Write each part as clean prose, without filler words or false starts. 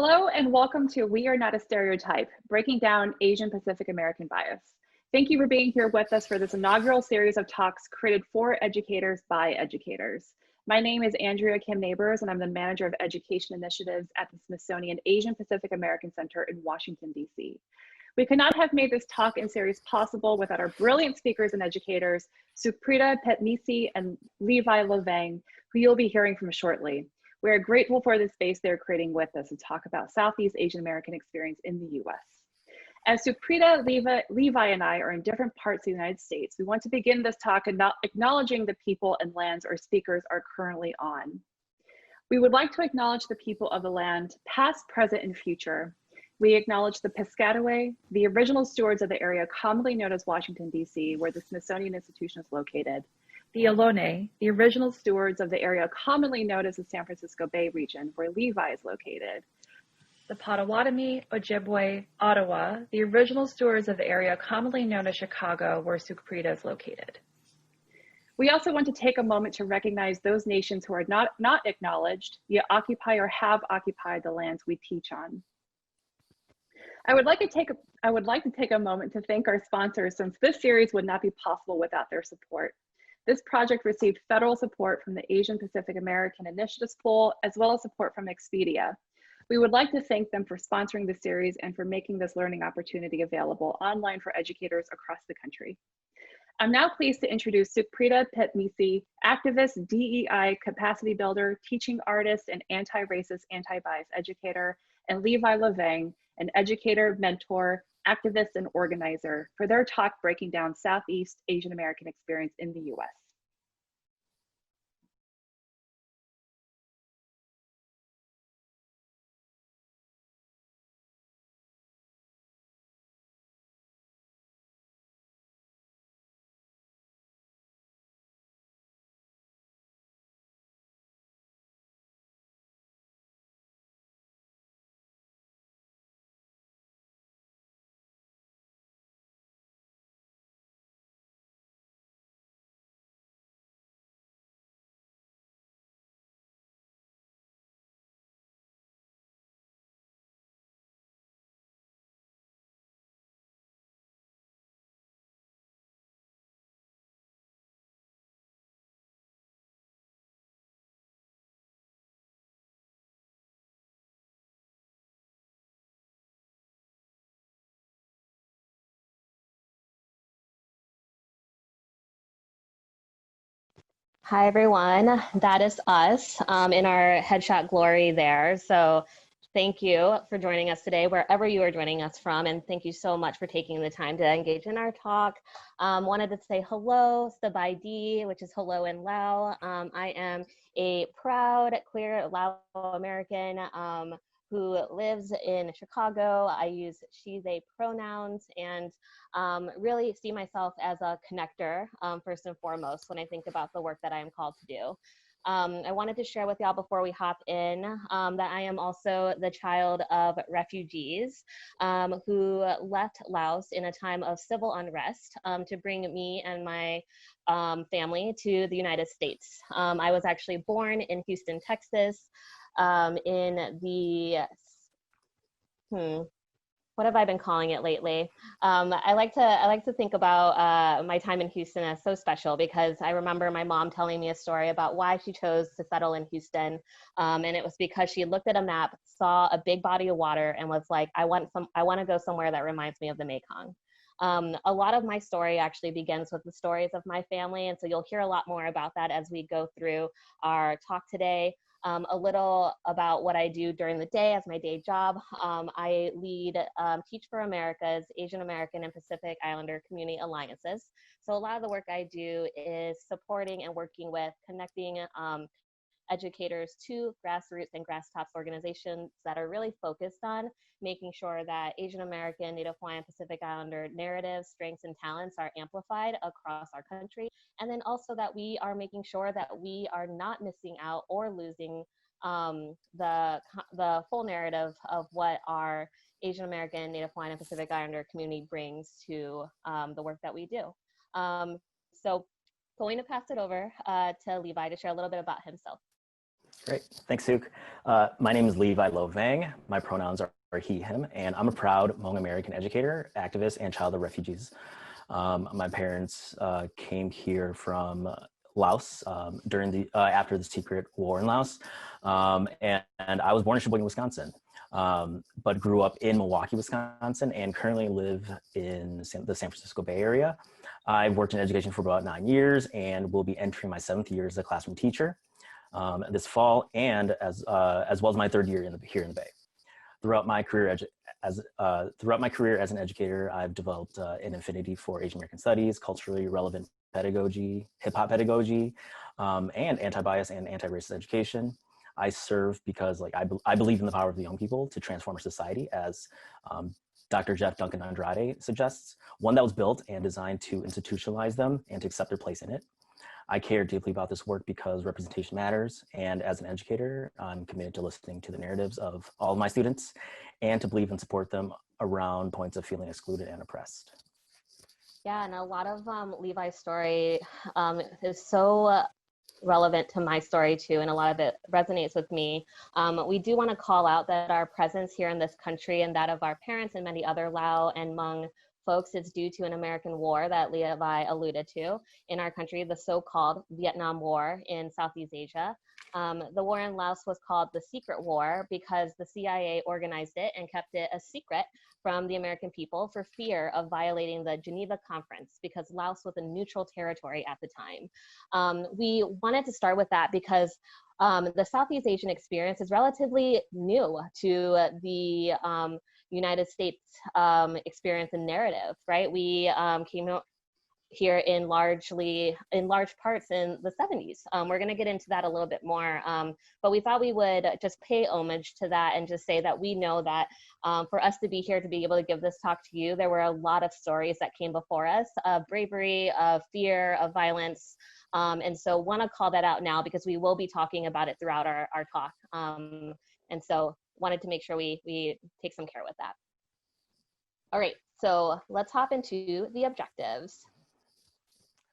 Hello and welcome to We Are Not a Stereotype, breaking down Asian Pacific American bias. Thank you for being here with us for this inaugural series of talks created for educators by educators. My name is Andrea Kim Neighbors and I'm the Manager of Education Initiatives at the Smithsonian Asian Pacific American Center in Washington, D.C. We could not have made this talk and series possible without our brilliant speakers and educators, Soukprida, Phetmisy, and Levi Lovang, who you'll be hearing from shortly. We are grateful for the space they're creating with us to talk about Southeast Asian American experience in the US. As Soukprida, Levi, and I are in different parts of the United States, we want to begin this talk acknowledging the people and lands our speakers are currently on. We would like to acknowledge the people of the land, past, present, and future. We acknowledge the Piscataway, the original stewards of the area commonly known as Washington, D.C., where the Smithsonian Institution is located. The Ohlone, the original stewards of the area commonly known as the San Francisco Bay region, where Levi is located. The Potawatomi, Ojibwe, Ottawa, the original stewards of the area commonly known as Chicago, where Soukprida is located. We also want to take a moment to recognize those nations who are not acknowledged, yet occupy or have occupied the lands we teach on. I would like to take a moment to thank our sponsors, since this series would not be possible without their support. This project received federal support from the Asian Pacific American Initiatives Pool, as well as support from Expedia. We would like to thank them for sponsoring the series and for making this learning opportunity available online for educators across the country. I'm now pleased to introduce Soukprida Phetmisy, activist, DEI capacity builder, teaching artist, and anti-racist, anti-bias educator, and Levi Lovang, an educator, mentor, activist, and organizer, for their talk breaking down Southeast Asian American experience in the US. Hi, everyone. That is us in our headshot glory there. So thank you for joining us today, wherever you are joining us from. And thank you so much for taking the time to engage in our talk. Wanted to say hello, Sabai D, which is hello in Lao. I am a proud queer Lao American who lives in Chicago. I use she, they pronouns, and really see myself as a connector, first and foremost, when I think about the work that I am called to do. I wanted to share with y'all before we hop in that I am also the child of refugees who left Laos in a time of civil unrest to bring me and my family to the United States. I was actually born in Houston, Texas, in the, what have I been calling it lately? I like to think about my time in Houston as so special, because I remember my mom telling me a story about why she chose to settle in Houston, and it was because she looked at a map, saw a big body of water, and was like, I want to go somewhere that reminds me of the Mekong. A lot of my story actually begins with the stories of my family, and so you'll hear a lot more about that as we go through our talk today. A little about what I do during the day as my day job. I lead Teach for America's Asian American and Pacific Islander Community Alliances. So a lot of the work I do is supporting and working with connecting educators to grassroots and grasstops organizations that are really focused on making sure that Asian American, Native Hawaiian, Pacific Islander narratives, strengths, and talents are amplified across our country. And then also that we are making sure that we are not missing out or losing the full narrative of what our Asian American, Native Hawaiian, and Pacific Islander community brings to the work that we do. So going to pass it over to Levi to share a little bit about himself. Great, thanks, Souk. My name is Levi Lovang. My pronouns are he, him, and I'm a proud Hmong American educator, activist, and child of refugees. My parents came here from Laos during the after the secret war in Laos, and I was born in Sheboygan, Wisconsin, but grew up in Milwaukee, Wisconsin, and currently live in the San Francisco Bay Area. I've worked in education for about 9 years and will be entering my 7th year as a classroom teacher this fall, and as well as my 3rd year here in the Bay. Throughout my career as an educator, I've developed an affinity for Asian American studies, culturally relevant pedagogy, hip hop pedagogy, and anti-bias and anti-racist education. I serve because I believe in the power of the young people to transform our society, as Dr. Jeff Duncan Andrade suggests, one that was built and designed to institutionalize them and to accept their place in it. I care deeply about this work because representation matters, and as an educator, I'm committed to listening to the narratives of all of my students and to believe and support them around points of feeling excluded and oppressed. Yeah, and a lot of Levi's story is so relevant to my story too, and a lot of it resonates with me. We do want to call out that our presence here in this country and that of our parents and many other Lao and Hmong folks is due to an American war that Levi alluded to in our country, the so-called Vietnam War in Southeast Asia. The war in Laos was called the Secret War because the CIA organized it and kept it a secret from the American people for fear of violating the Geneva Conference, because Laos was a neutral territory at the time. We wanted to start with that because the Southeast Asian experience is relatively new to the United States experience and narrative, right? We came here in large parts in the 70s. We're going to get into that a little bit more, but we thought we would just pay homage to that and just say that we know that for us to be here to be able to give this talk to you, there were a lot of stories that came before us of bravery, of fear, of violence. And so want to call that out now because we will be talking about it throughout our talk. And so wanted to make sure we take some care with that. All right, so let's hop into the objectives.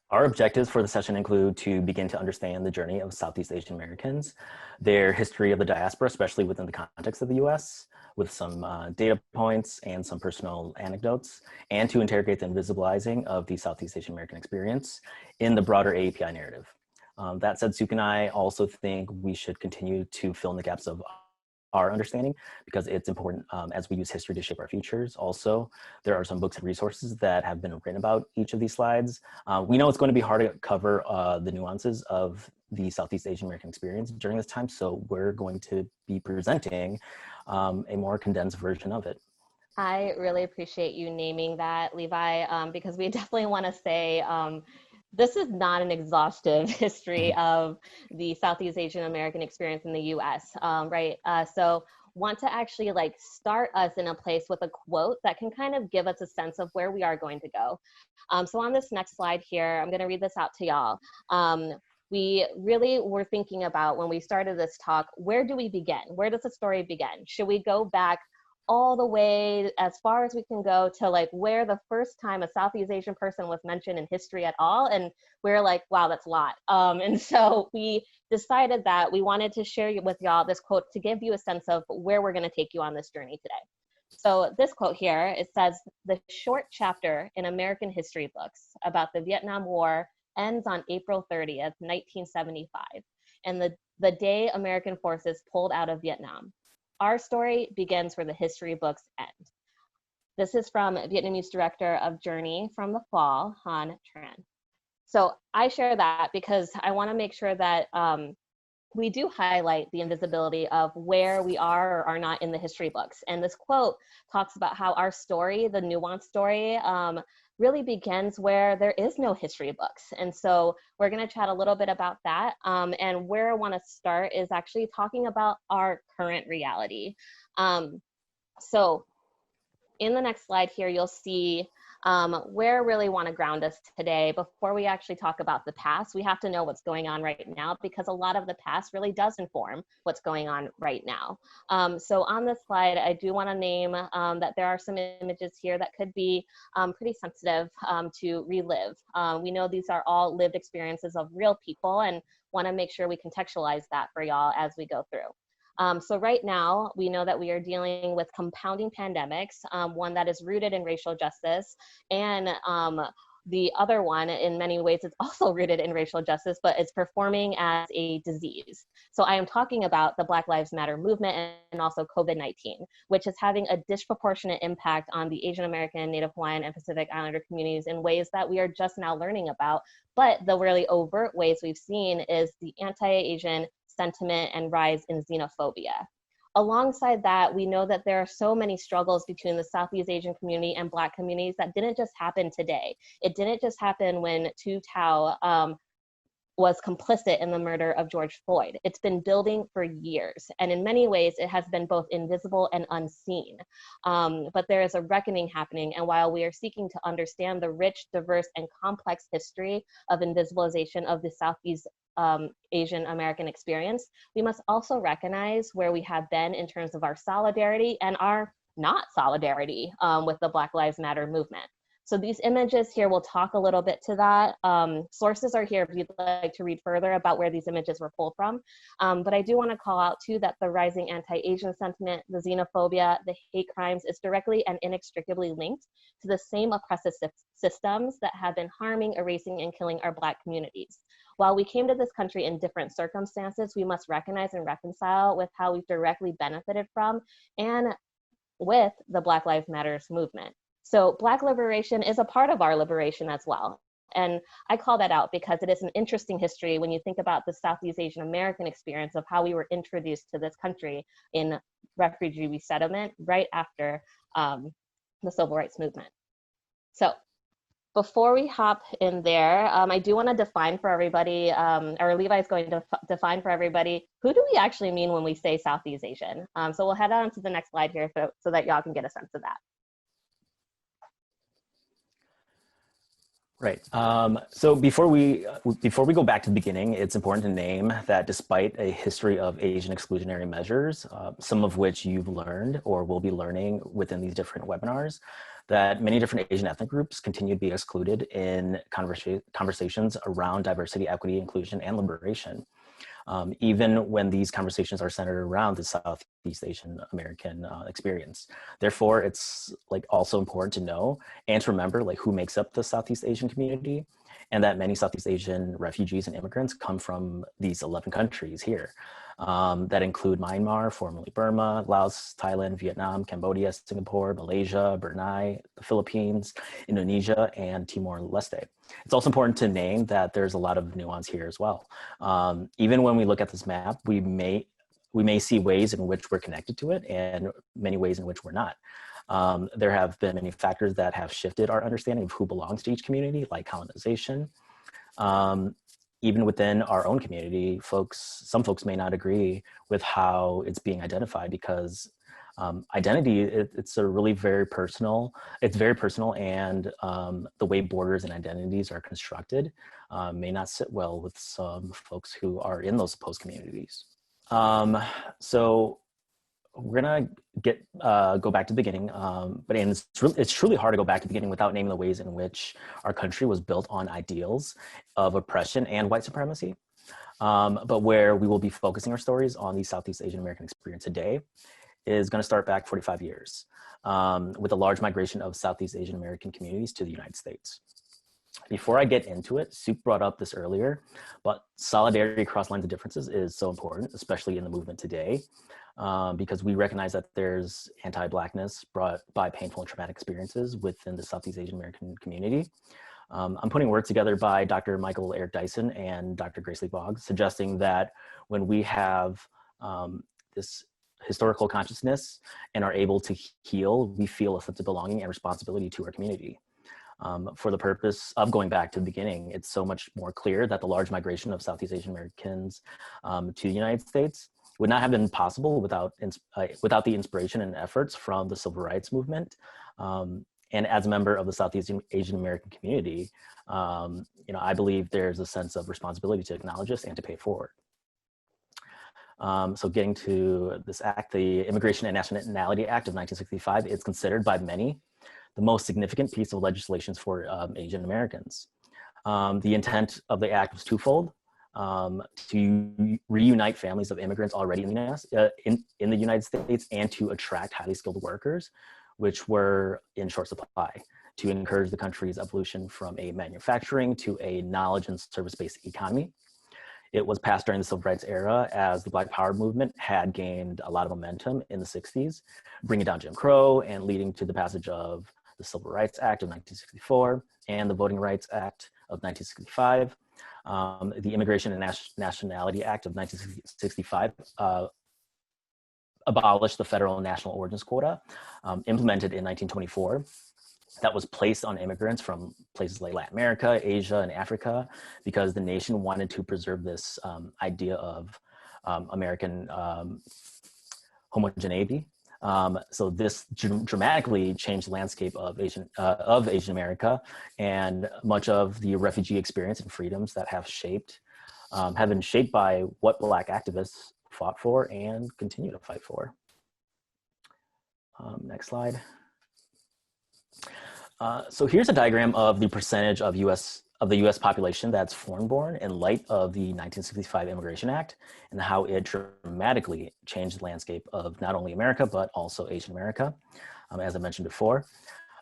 Our objectives for the session include to begin to understand the journey of Southeast Asian Americans, their history of the diaspora, especially within the context of the US, with some data points and some personal anecdotes, and to interrogate the invisibilizing of the Southeast Asian American experience in the broader AAPI narrative. That said, Souk and I also think we should continue to fill in the gaps of our understanding because it's important as we use history to shape our futures. Also, there are some books and resources that have been written about each of these slides. We know it's going to be hard to cover the nuances of the Southeast Asian American experience during this time, so we're going to be presenting a more condensed version of it. I really appreciate you naming that, Levi, because we definitely want to say this is not an exhaustive history of the Southeast Asian American experience in the US, right? So want to actually start us in a place with a quote that can kind of give us a sense of where we are going to go. So on this next slide here, I'm gonna read this out to y'all. We really were thinking about when we started this talk, where do we begin? Where does the story begin? Should we go back all the way as far as we can go to where the first time a Southeast Asian person was mentioned in history at all? And we're like, wow, that's a lot. And so we decided that we wanted to share with y'all this quote to give you a sense of where we're gonna take you on this journey today. So this quote here, it says, "The short chapter in American history books about the Vietnam War ends on April 30th, 1975, and the day American forces pulled out of Vietnam. Our story begins where the history books end." This is from Vietnamese director of Journey from the Fall, Han Tran. So I share that because I want to make sure that we do highlight the invisibility of where we are or are not in the history books. And this quote talks about how our story, the nuanced story, really begins where there is no history books. And so we're going to chat a little bit about that. And where I want to start is actually talking about our current reality. So in the next slide here, you'll see where I really want to ground us today, before we actually talk about the past, we have to know what's going on right now, because a lot of the past really does inform what's going on right now. So on this slide, I do want to name that there are some images here that could be pretty sensitive to relive. We know these are all lived experiences of real people, and want to make sure we contextualize that for y'all as we go through. So right now, we know that we are dealing with compounding pandemics, one that is rooted in racial justice, and the other one, in many ways, is also rooted in racial justice, but it's performing as a disease. So I am talking about the Black Lives Matter movement and also COVID-19, which is having a disproportionate impact on the Asian American, Native Hawaiian, and Pacific Islander communities in ways that we are just now learning about. But the really overt ways we've seen is the anti-Asian sentiment and rise in xenophobia. Alongside that, we know that there are so many struggles between the Southeast Asian community and Black communities that didn't just happen today. It didn't just happen when Tu Tao was complicit in the murder of George Floyd. It's been building for years. And in many ways, it has been both invisible and unseen. But there is a reckoning happening. And while we are seeking to understand the rich, diverse, and complex history of invisibilization of the Southeast Asian American experience, we must also recognize where we have been in terms of our solidarity and our not solidarity with the Black Lives Matter movement. So these images here, we'll talk a little bit to that. Sources are here if you'd like to read further about where these images were pulled from. But I do want to call out too that the rising anti-Asian sentiment, the xenophobia, the hate crimes is directly and inextricably linked to the same oppressive systems that have been harming, erasing, and killing our Black communities. While we came to this country in different circumstances, we must recognize and reconcile with how we've directly benefited from and with the Black Lives Matter movement. So Black liberation is a part of our liberation as well. And I call that out because it is an interesting history when you think about the Southeast Asian American experience of how we were introduced to this country in refugee resettlement right after the Civil Rights Movement. So before we hop in there, I do want to define for everybody, or Levi is going to define for everybody, who do we actually mean when we say Southeast Asian? So we'll head on to the next slide here so that y'all can get a sense of that. Right. So before we go back to the beginning, it's important to name that despite a history of Asian exclusionary measures, some of which you've learned or will be learning within these different webinars, that many different Asian ethnic groups continue to be excluded in conversations around diversity, equity, inclusion, and liberation. Even when these conversations are centered around the Southeast Asian American experience. Therefore, it's also important to know and to remember who makes up the Southeast Asian community, and that many Southeast Asian refugees and immigrants come from these 11 countries here that include Myanmar, formerly Burma, Laos, Thailand, Vietnam, Cambodia, Singapore, Malaysia, Brunei, the Philippines, Indonesia, and Timor-Leste. It's also important to name that there's a lot of nuance here as well. Even when we look at this map, we may see ways in which we're connected to it and many ways in which we're not. There have been many factors that have shifted our understanding of who belongs to each community, like colonization. Even within our own community, some folks may not agree with how it's being identified because identity, it's a really very personal, and the way borders and identities are constructed may not sit well with some folks who are in those opposed communities. So we're gonna go back to the beginning, but it's truly hard to go back to the beginning without naming the ways in which our country was built on ideals of oppression and white supremacy. But where we will be focusing our stories on the Southeast Asian American experience today is going to start back 45 years with a large migration of Southeast Asian American communities to the United States. Before I get into it, Souk brought up this earlier, but solidarity across lines of differences is so important, especially in the movement today, because we recognize that there's anti-Blackness brought by painful and traumatic experiences within the Southeast Asian American community. I'm putting work together by Dr. Michael Eric Dyson and Dr. Grace Lee Bong, suggesting that when we have this historical consciousness and are able to heal, we feel a sense of belonging and responsibility to our community. For the purpose of going back to the beginning, it's so much more clear that the large migration of Southeast Asian Americans to the United States would not have been possible without the inspiration and efforts from the Civil Rights Movement, And as a member of the Southeast Asian American community, I believe there's a sense of responsibility to acknowledge this and to pay it forward. So getting to this act, the Immigration and Nationality Act of 1965 is considered by many the most significant piece of legislation for Asian Americans. The intent of the act was twofold: to reunite families of immigrants already in the United States and to attract highly skilled workers, which were in short supply, to encourage the country's evolution from a manufacturing to a knowledge and service-based economy. It was passed during the Civil Rights era as the Black Power movement had gained a lot of momentum in the 60s, bringing down Jim Crow and leading to the passage of the Civil Rights Act of 1964 and the Voting Rights Act of 1965. The Immigration and Nationality Act of 1965 abolished the federal national origins quota, implemented in 1924, that was placed on immigrants from places like Latin America, Asia, and Africa, because the nation wanted to preserve this idea of American homogeneity. So this dramatically changed the landscape of Asian America, and much of the refugee experience and freedoms that have been shaped by what Black activists fought for and continue to fight for. Next slide. So here's a diagram of the percentage of the US population that's foreign-born in light of the 1965 Immigration Act and how it dramatically changed the landscape of not only America, but also Asian America, as I mentioned before.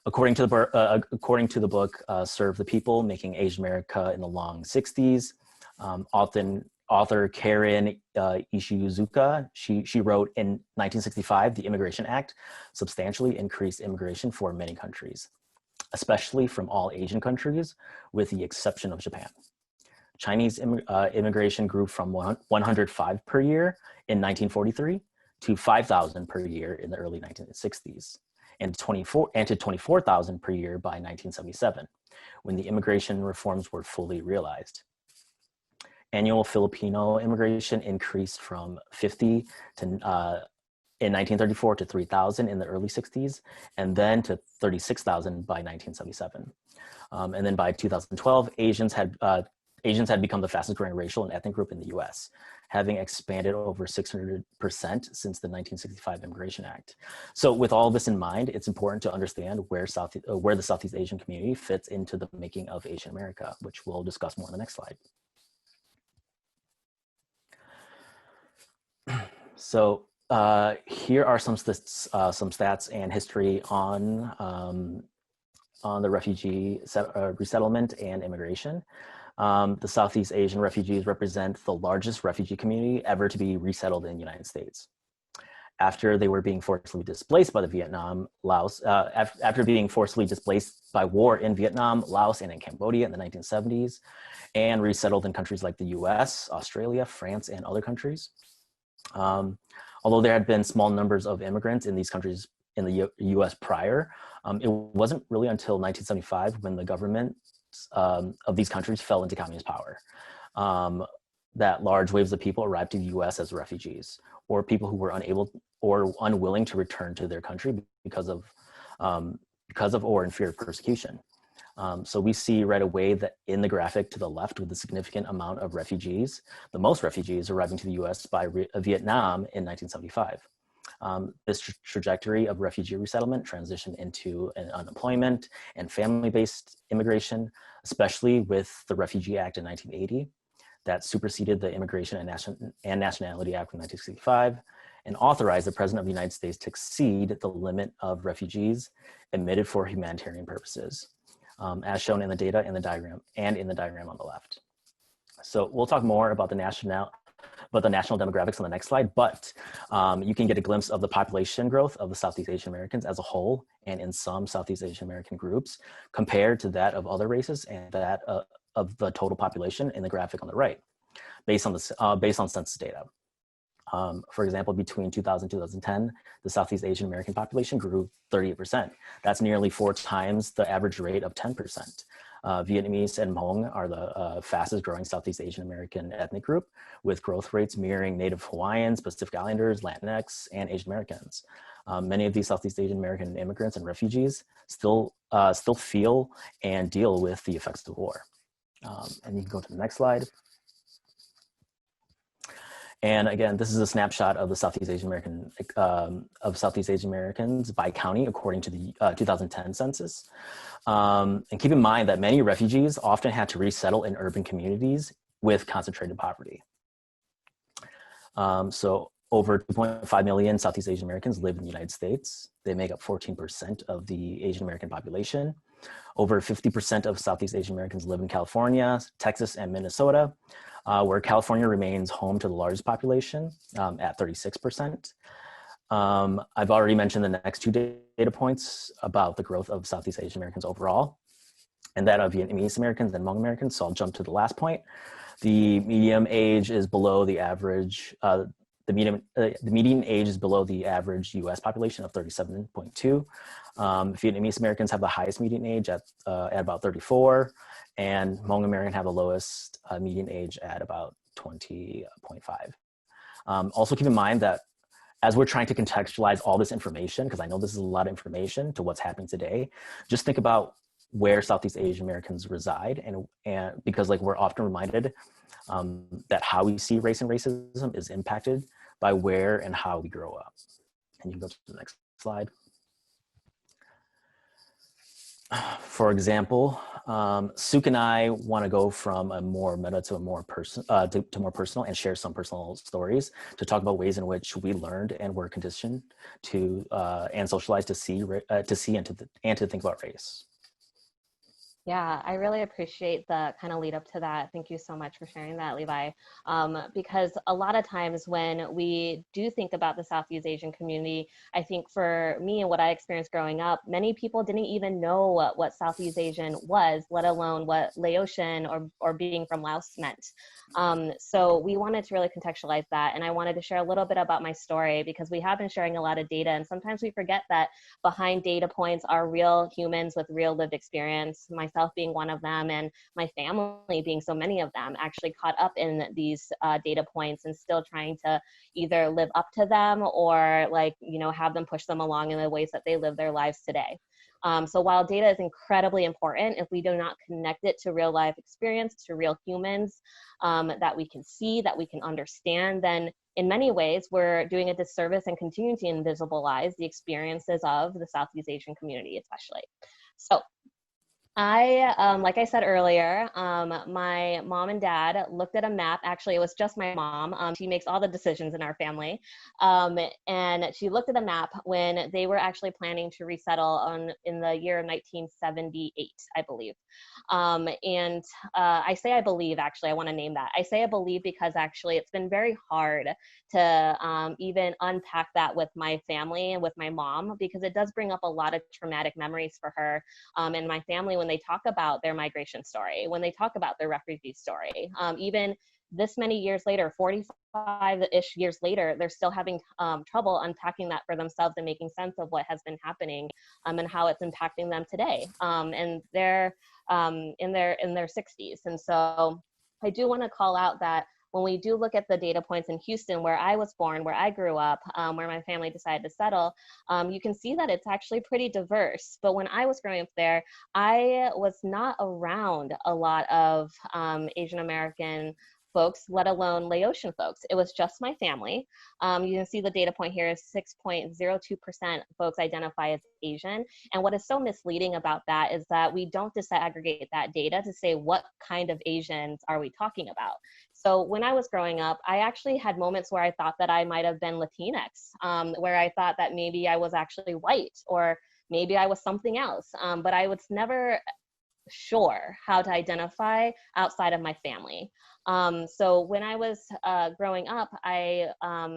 According to the book, Serve the People, Making Asian America in the Long 60s, author Karen Ishizuka, she wrote, in 1965, the Immigration Act substantially increased immigration for many countries, especially from all Asian countries, with the exception of Japan. Chinese immigration grew from 105 per year in 1943 to 5,000 per year in the early 1960s, and to 24,000 per year by 1977, when the immigration reforms were fully realized. Annual Filipino immigration increased from 50 in 1934 to 3,000 in the early 60s, and then to 36,000 by 1977. And then by 2012, Asians had become the fastest growing racial and ethnic group in the US, having expanded over 600% since the 1965 Immigration Act. So with all this in mind, it's important to understand where the Southeast Asian community fits into the making of Asian America, which we'll discuss more in the next slide. So here are some stats and history on the refugee resettlement and immigration. The Southeast Asian refugees represent the largest refugee community ever to be resettled in the United States. After they were being forcibly displaced by after being forcibly displaced by war in Vietnam, Laos, and in Cambodia in the 1970s, and resettled in countries like the US, Australia, France, and other countries. Although there had been small numbers of immigrants in these countries in the US prior, it wasn't really until 1975 when the governments of these countries fell into communist power that large waves of people arrived to the US as refugees, or people who were unable or unwilling to return to their country because of or in fear of persecution. So we see right away that in the graphic to the left, with a significant amount of refugees, the most refugees arriving to the US by Vietnam in 1975. This trajectory of refugee resettlement transitioned into an unemployment and family-based immigration, especially with the Refugee Act in 1980 that superseded the Immigration and Nationality Act in 1965 and authorized the President of the United States to exceed the limit of refugees admitted for humanitarian purposes, as shown in the data in the diagram on the left. So we'll talk more about the national demographics on the next slide, but you can get a glimpse of the population growth of the Southeast Asian Americans as a whole, and in some Southeast Asian American groups, compared to that of other races and that of the total population in the graphic on the right, based on census data. For example, between 2000 and 2010, the Southeast Asian American population grew 38%. That's nearly 4 times the average rate of 10%. Vietnamese and Hmong are the fastest growing Southeast Asian American ethnic group, with growth rates mirroring Native Hawaiians, Pacific Islanders, Latinx, and Asian Americans. Many of these Southeast Asian American immigrants and refugees still feel and deal with the effects of war. And you can go to the next slide. And again, this is a snapshot of the Southeast Asian Americans by county according to the 2010 census. And keep in mind that many refugees often had to resettle in urban communities with concentrated poverty. So over 2.5 million Southeast Asian Americans live in the United States. They make up 14% of the Asian American population. Over 50% of Southeast Asian Americans live in California, Texas, and Minnesota, where California remains home to the largest population at 36%. I've already mentioned the next two data points about the growth of Southeast Asian Americans overall, and that of Vietnamese Americans and Hmong Americans, so I'll jump to the last point. The median age is below the average, the median age is below the average US population of 37.2. Vietnamese Americans have the highest median age at about 34, and Hmong American have the lowest median age at about 20.5. Also keep in mind that as we're trying to contextualize all this information, because I know this is a lot of information to what's happening today, just think about where Southeast Asian Americans reside, and because like we're often reminded that how we see race and racism is impacted by where and how we grow up. And you can go to the next slide. For example, Souk and I want to go from a more meta to a more to more personal and share some personal stories to talk about ways in which we learned and were conditioned to and socialized to see and to think about race. Yeah, I really appreciate the kind of lead up to that. Thank you so much for sharing that, Levi. Because a lot of times when we do think about the Southeast Asian community, I think for me and what I experienced growing up, many people didn't even know what Southeast Asian was, let alone what Laotian or being from Laos meant. So we wanted to really contextualize that. And I wanted to share a little bit about my story because we have been sharing a lot of data. And sometimes we forget that behind data points are real humans with real lived experience. Myself being one of them, and my family being so many of them, actually caught up in these data points and still trying to either live up to them or have them push them along in the ways that they live their lives today. So while data is incredibly important, if we do not connect it to real life experience, to real humans that we can see, that we can understand, then in many ways we're doing a disservice and continuing to invisibilize the experiences of the Southeast Asian community especially. So like I said earlier, my mom and dad looked at a map. Actually, it was just my mom. She makes all the decisions in our family. And she looked at a map when they were actually planning to resettle in the year 1978, I believe. I say I believe, actually, I want to name that. I say I believe because actually it's been very hard to even unpack that with my family and with my mom, because it does bring up a lot of traumatic memories for her and my family when they talk about their migration story, when they talk about their refugee story. Even this many years later, 45-ish years later, they're still having trouble unpacking that for themselves and making sense of what has been happening and how it's impacting them today. And they're in their 60s. And so I do want to call out that when we do look at the data points in Houston, where I was born, where I grew up, where my family decided to settle, you can see that it's actually pretty diverse. But when I was growing up there, I was not around a lot of Asian American folks, let alone Laotian folks. It was just my family. You can see the data point here is 6.02% folks identify as Asian. And what is so misleading about that is that we don't disaggregate that data to say what kind of Asians are we talking about. So when I was growing up, I actually had moments where I thought that I might have been Latinx, where I thought that maybe I was actually white or maybe I was something else, but I was never sure how to identify outside of my family. So when I was growing up, I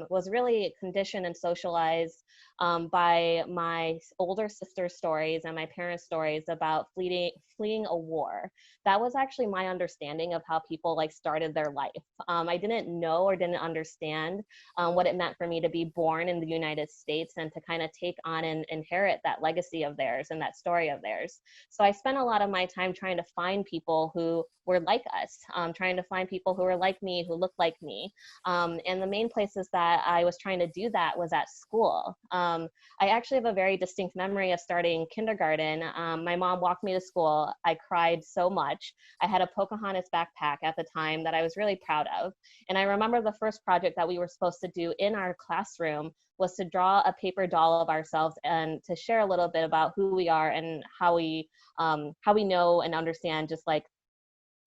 was really conditioned and socialized by my older sister's stories and my parents' stories about fleeing a war. That was actually my understanding of how people started their life. I didn't know or didn't understand what it meant for me to be born in the United States and to kind of take on and inherit that legacy of theirs and that story of theirs. So I spent a lot of my time trying to find people who were like us, trying to find people who were like me, who looked like me. And the main places that I was trying to do that was at school. I actually have a very distinct memory of starting kindergarten. My mom walked me to school. I cried so much. I had a Pocahontas backpack at the time that I was really proud of. And I remember the first project that we were supposed to do in our classroom was to draw a paper doll of ourselves and to share a little bit about who we are and how we know and understand just like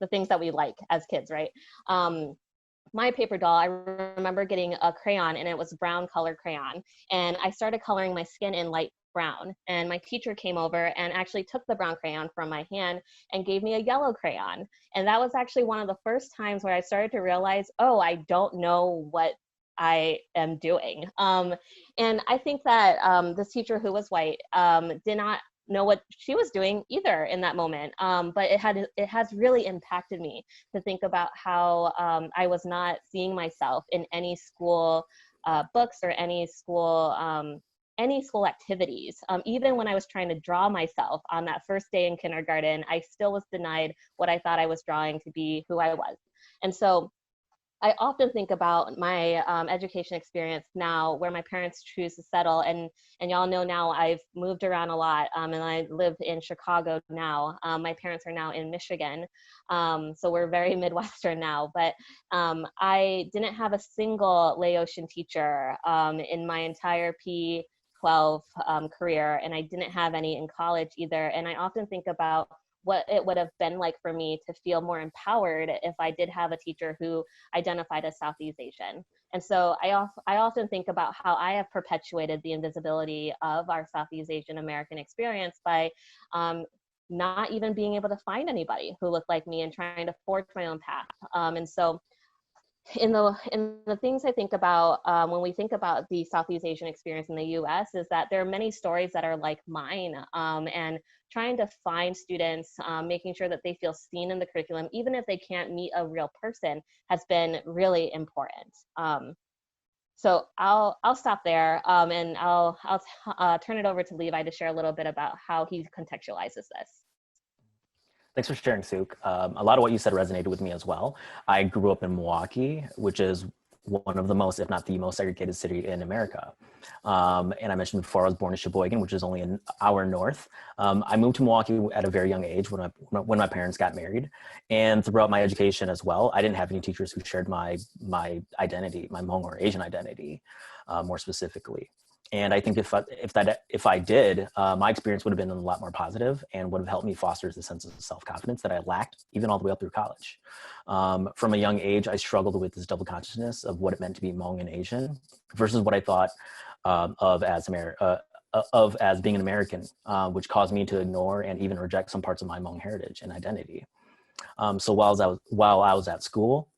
the things that we like as kids, right? My paper doll, I remember getting a crayon, and it was brown colored crayon. And I started coloring my skin in light brown. And my teacher came over and actually took the brown crayon from my hand and gave me a yellow crayon. And that was actually one of the first times where I started to realize, oh, I don't know what I am doing. And I think that this teacher who was white did not know what she was doing either in that moment. But it has really impacted me to think about how I was not seeing myself in any school books or any school activities. Even when I was trying to draw myself on that first day in kindergarten, I still was denied what I thought I was drawing to be who I was. And so I often think about my education experience now, where my parents choose to settle, and y'all know now I've moved around a lot, and I live in Chicago now. My parents are now in Michigan, so we're very Midwestern now. But I didn't have a single Laotian teacher in my entire P12 career, and I didn't have any in college either. And I often think about what it would have been like for me to feel more empowered if I did have a teacher who identified as Southeast Asian. And so I often think about how I have perpetuated the invisibility of our Southeast Asian American experience by not even being able to find anybody who looked like me and trying to forge my own path. And so in the things I think about when we think about the Southeast Asian experience in the US is that there are many stories that are like mine, and trying to find students, making sure that they feel seen in the curriculum, even if they can't meet a real person, has been really important. So I'll stop there, and I'll turn it over to Levi to share a little bit about how he contextualizes this. Thanks for sharing, Souk. A lot of what you said resonated with me as well. I grew up in Milwaukee, which is one of the most, if not the most segregated city in America. And I mentioned before, I was born in Sheboygan, which is only an hour north. I moved to Milwaukee at a very young age when my parents got married. And throughout my education as well, I didn't have any teachers who shared my identity, my Hmong or Asian identity, more specifically. And I think if I did, my experience would have been a lot more positive and would have helped me foster the sense of self-confidence that I lacked even all the way up through college. From a young age, I struggled with this double consciousness of what it meant to be Hmong and Asian versus what I thought of as being an American, which caused me to ignore and even reject some parts of my Hmong heritage and identity. So while I was at school,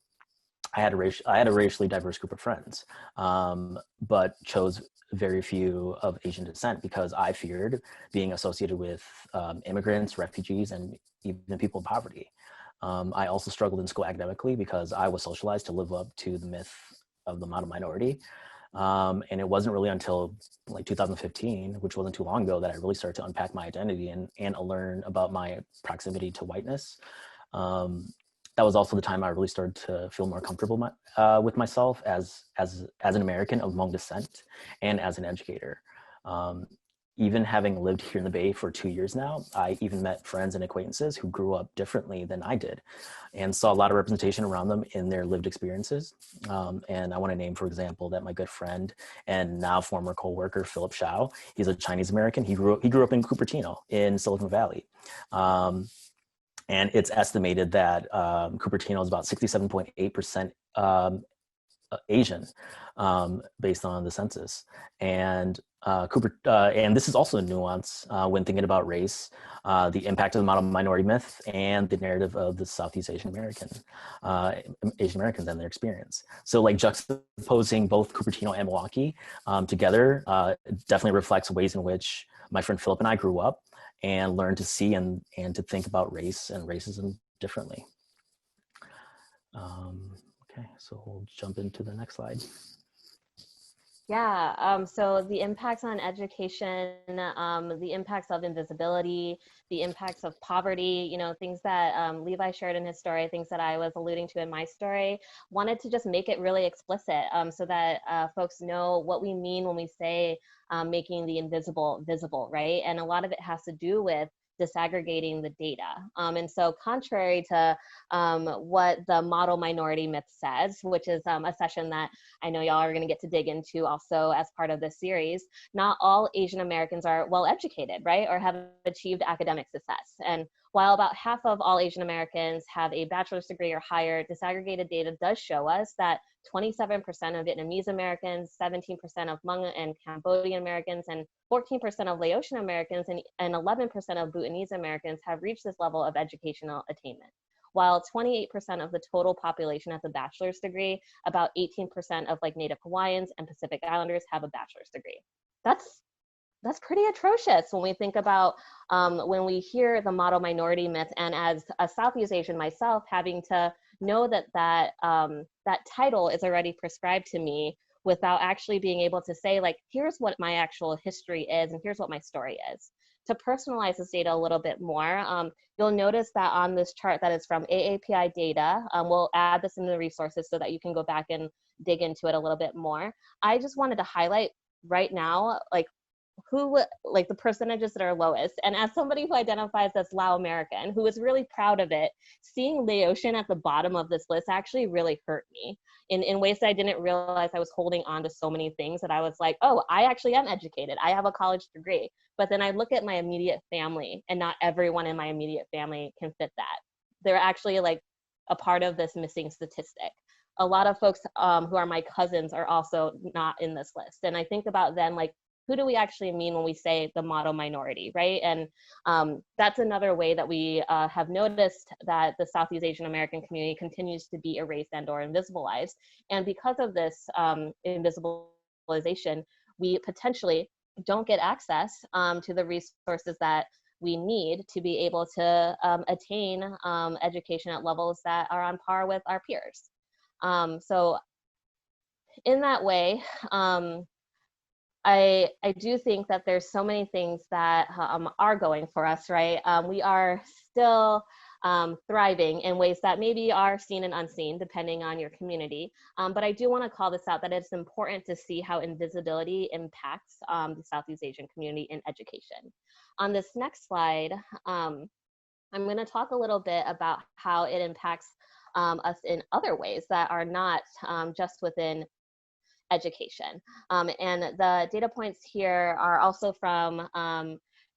I had a racially diverse group of friends, but chose very few of Asian descent because I feared being associated with immigrants, refugees, and even people in poverty. I also struggled in school academically because I was socialized to live up to the myth of the model minority. And it wasn't really until like 2015, which wasn't too long ago, that I really started to unpack my identity and learn about my proximity to whiteness. That was also the time I really started to feel more comfortable with myself as an American of Hmong descent and as an educator. Even having lived here in the Bay for 2 years now, I even met friends and acquaintances who grew up differently than I did and saw a lot of representation around them in their lived experiences. And I want to name, for example, that my good friend and now former co-worker, Philip Shao, he's a Chinese American. He grew up in Cupertino in Silicon Valley. And it's estimated that Cupertino is about 67.8% Asian, based on the census. And and this is also a nuance when thinking about race, the impact of the model minority myth and the narrative of the Southeast Asian Americans and their experience. So like juxtaposing both Cupertino and Milwaukee together definitely reflects ways in which my friend Philip and I grew up and learn to see and to think about race and racism differently. Okay, so we'll jump into the next slide. So the impacts on education, the impacts of invisibility, the impacts of poverty, things that Levi shared in his story, things that I was alluding to in my story, wanted to just make it really explicit so that folks know what we mean when we say making the invisible visible, right? And a lot of it has to do with disaggregating the data. And so contrary to what the model minority myth says, which is a session that I know y'all are going to get to dig into also as part of this series, not all Asian Americans are well educated, right, or have achieved academic success. And while about half of all Asian Americans have a bachelor's degree or higher, disaggregated data does show us that 27% of Vietnamese Americans, 17% of Hmong and Cambodian Americans, and 14% of Laotian Americans, and 11% of Bhutanese Americans have reached this level of educational attainment. While 28% of the total population has a bachelor's degree, about 18% of Native Hawaiians and Pacific Islanders have a bachelor's degree. That's pretty atrocious when we think about when we hear the model minority myth, and as a Southeast Asian myself, having to know that title is already prescribed to me without actually being able to say, here's what my actual history is and here's what my story is. To personalize this data a little bit more, you'll notice that on this chart that is from AAPI data, we'll add this in the resources so that you can go back and dig into it a little bit more. I just wanted to highlight right now, who, the percentages that are lowest. And as somebody who identifies as Lao American, who is really proud of it, seeing Laotian at the bottom of this list actually really hurt me in ways that I didn't realize. I was holding on to so many things that I was like, oh, I actually am educated. I have a college degree. But then I look at my immediate family, and not everyone in my immediate family can fit that. They're actually a part of this missing statistic. A lot of folks who are my cousins are also not in this list. And I think about then, who do we actually mean when we say the model minority, right? And that's another way that we have noticed that the Southeast Asian American community continues to be erased and or invisibilized. And because of this invisibilization, we potentially don't get access to the resources that we need to be able to attain education at levels that are on par with our peers. So in that way, I do think that there's so many things that are going for us, right? We are still thriving in ways that maybe are seen and unseen, depending on your community. But I do want to call this out, that it's important to see how invisibility impacts the Southeast Asian community in education. On this next slide, I'm going to talk a little bit about how it impacts us in other ways that are not just within education. And the data points here are also from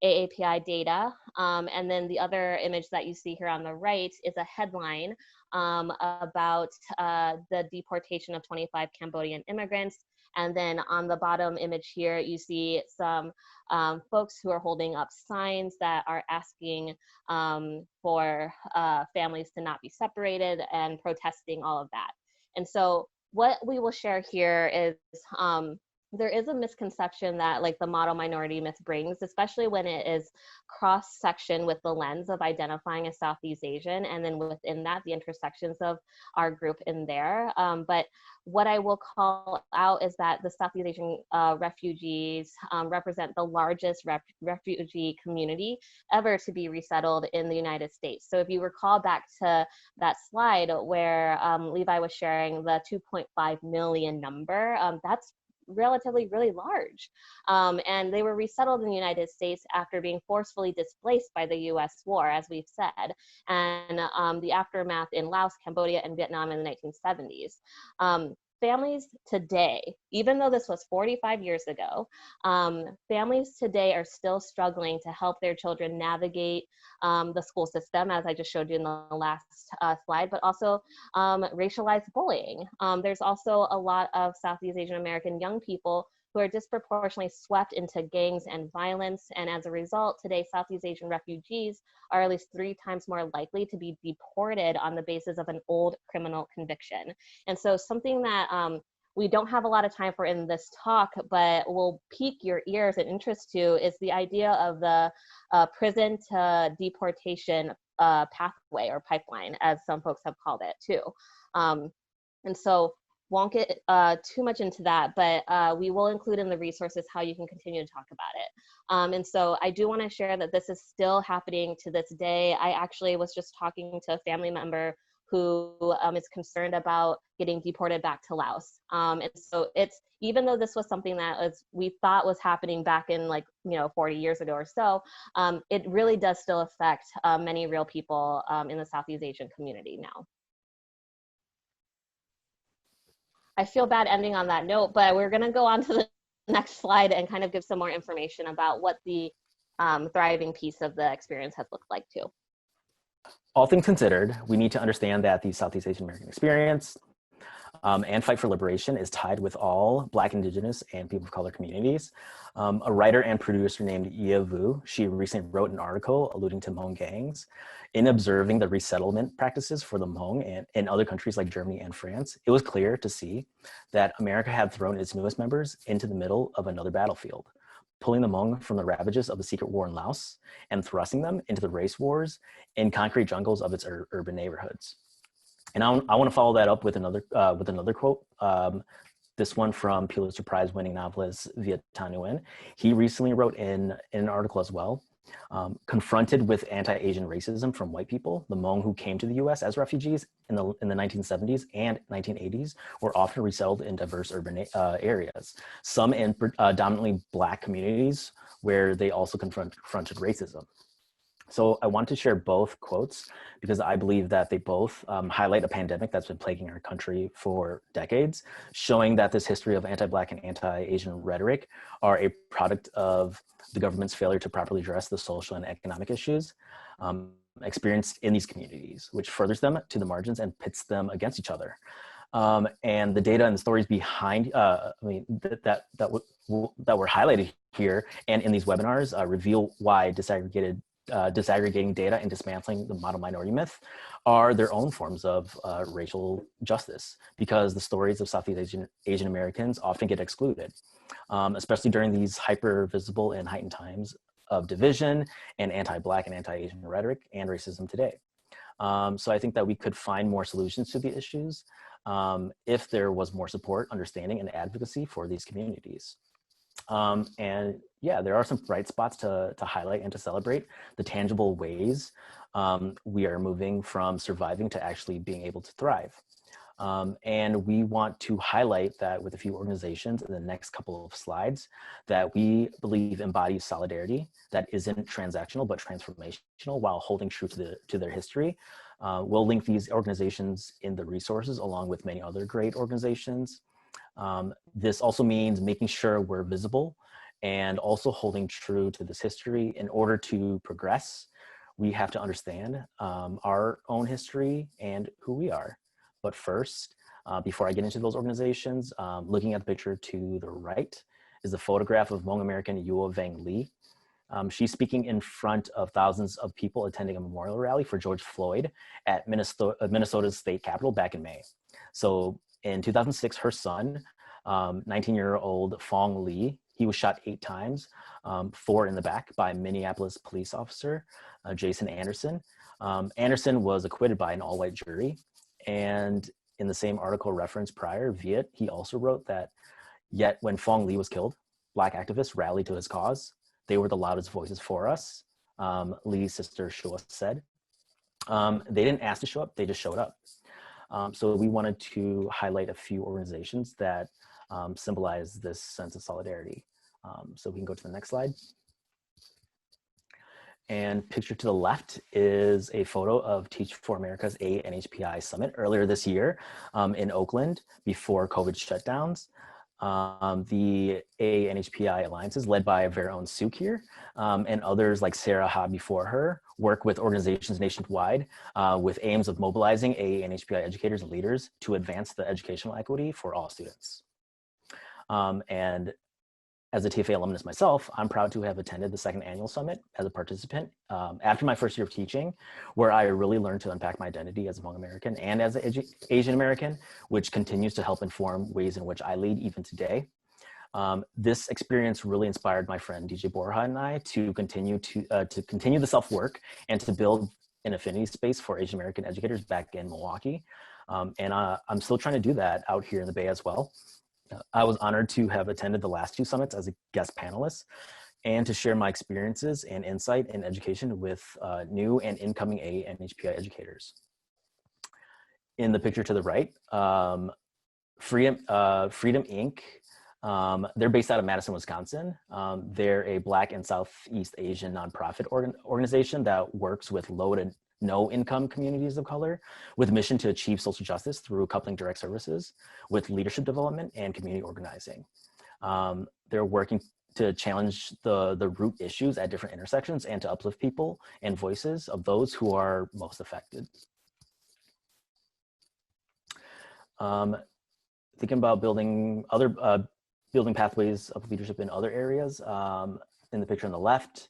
AAPI data. And then the other image that you see here on the right is a headline about the deportation of 25 Cambodian immigrants. And then on the bottom image here, you see some folks who are holding up signs that are asking for families to not be separated and protesting all of that. And so what we will share here is there is a misconception that the model minority myth brings, especially when it is cross-section with the lens of identifying as Southeast Asian, and then within that, the intersections of our group in there. But what I will call out is that the Southeast Asian refugees represent the largest refugee community ever to be resettled in the United States. So if you recall back to that slide where Levi was sharing the 2.5 million number, that's relatively really large. And they were resettled in the United States after being forcefully displaced by the US war, as we've said, and the aftermath in Laos, Cambodia, and Vietnam in the 1970s. Families today, even though this was 45 years ago, families today are still struggling to help their children navigate the school system, as I just showed you in the last slide, but also racialized bullying. There's also a lot of Southeast Asian American young people who are disproportionately swept into gangs and violence. And as a result, today, Southeast Asian refugees are at least 3 times more likely to be deported on the basis of an old criminal conviction. And so something that we don't have a lot of time for in this talk, but will pique your ears and interest to, is the idea of the prison to deportation pathway or pipeline, as some folks have called it too. And so won't get too much into that, but we will include in the resources how you can continue to talk about it. And so I do want to share that this is still happening to this day. I actually was just talking to a family member who is concerned about getting deported back to Laos. And so it's, even though this was something that we thought was happening back in 40 years ago or so, it really does still affect many real people in the Southeast Asian community now. I feel bad ending on that note, but we're gonna go on to the next slide and kind of give some more information about what the thriving piece of the experience has looked like too. All things considered, we need to understand that the Southeast Asian American experience and fight for liberation is tied with all Black, Indigenous, and people of color communities. A writer and producer named Ia Vu, she recently wrote an article alluding to Hmong gangs. In observing the resettlement practices for the Hmong and in other countries like Germany and France, it was clear to see that America had thrown its newest members into the middle of another battlefield, pulling the Hmong from the ravages of the secret war in Laos and thrusting them into the race wars in concrete jungles of its urban neighborhoods. And I want to follow that up with another quote. This one from Pulitzer Prize winning novelist Viet Thanh Nguyen. He recently wrote in an article as well, confronted with anti-Asian racism from white people, the Hmong who came to the US as refugees in the 1970s and 1980s were often resettled in diverse urban areas, some in dominantly Black communities where they also confronted racism. So I want to share both quotes because I believe that they both highlight a pandemic that's been plaguing our country for decades, showing that this history of anti-Black and anti-Asian rhetoric are a product of the government's failure to properly address the social and economic issues experienced in these communities, which furthers them to the margins and pits them against each other. And the data and the stories behind, that were highlighted here and in these webinars reveal why disaggregating data and dismantling the model minority myth are their own forms of racial justice, because the stories of Southeast Asian Americans often get excluded, especially during these hyper visible and heightened times of division and anti-Black and anti-Asian rhetoric and racism today. So I think that we could find more solutions to the issues if there was more support, understanding, and advocacy for these communities. And yeah, there are some bright spots to highlight and to celebrate the tangible ways we are moving from surviving to actually being able to thrive. And we want to highlight that with a few organizations in the next couple of slides that we believe embodies solidarity that isn't transactional but transformational while holding true to their history. We'll link these organizations in the resources along with many other great organizations. This also means making sure we're visible and also holding true to this history. In order to progress, we have to understand our own history and who we are. But first, before I get into those organizations, looking at the picture to the right is a photograph of Hmong American Yua Vang Lee. She's speaking in front of thousands of people attending a memorial rally for George Floyd at Minnesota's state capitol back in May. So in 2006, her son, 19-year-old Phong Lee, he was shot 8 times, 4 in the back by Minneapolis police officer, Jason Anderson. Anderson was acquitted by an all-white jury. And in the same article referenced prior, Viet, he also wrote that, yet when Phong Lee was killed, Black activists rallied to his cause. They were the loudest voices for us, Lee's sister Shua said. They didn't ask to show up, they just showed up. So we wanted to highlight a few organizations that symbolize this sense of solidarity. So we can go to the next slide. And pictured to the left is a photo of Teach for America's ANHPI Summit earlier this year in Oakland before COVID shutdowns. The ANHPI alliances led by our very own Souk here and others like Sarah Ha before her work with organizations nationwide with aims of mobilizing ANHPI educators and leaders to advance the educational equity for all students. And as a TFA alumnus myself, I'm proud to have attended the 2nd annual summit as a participant after my first year of teaching, where I really learned to unpack my identity as a Hmong American and as an Asian American, which continues to help inform ways in which I lead even today. This experience really inspired my friend DJ Borja and I to continue the self-work and to build an affinity space for Asian American educators back in Milwaukee. And I'm still trying to do that out here in the Bay as well. I was honored to have attended the last 2 summits as a guest panelist and to share my experiences and insight in education with new and incoming ANHPI educators. In the picture to the right, Freedom Inc. They're based out of Madison, Wisconsin. They're a Black and Southeast Asian nonprofit organization that works with low to no income communities of color with a mission to achieve social justice through coupling direct services with leadership development and community organizing. They're working to challenge the root issues at different intersections and to uplift people and voices of those who are most affected. Thinking about building pathways of leadership in other areas. In the picture on the left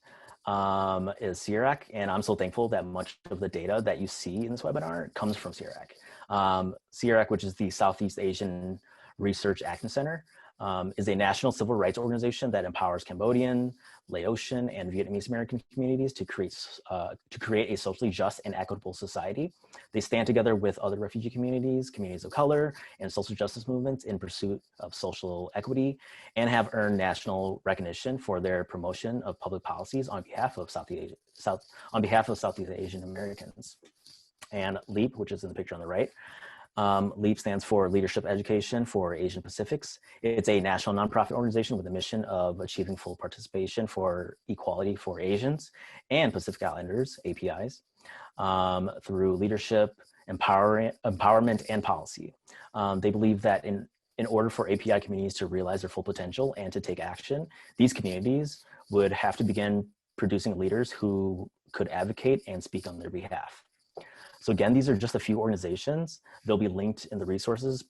is CRAC, and I'm so thankful that much of the data that you see in this webinar comes from CRAC. CRAC, which is the Southeast Asian Research Action Center, is a national civil rights organization that empowers Cambodian, Laotian, and Vietnamese American communities to create a socially just and equitable society. They stand together with other refugee communities, communities of color, and social justice movements in pursuit of social equity, and have earned national recognition for their promotion of public policies on behalf of Southeast Asian Americans. And LEAP, which is in the picture on the right, LEAP stands for Leadership Education for Asian Pacifics. It's a national nonprofit organization with a mission of achieving full participation for equality for Asians and Pacific Islanders, APIs, through leadership, empowerment, and policy. They believe that in order for API communities to realize their full potential and to take action, these communities would have to begin producing leaders who could advocate and speak on their behalf. So again, these are just a few organizations. They'll be linked in the resources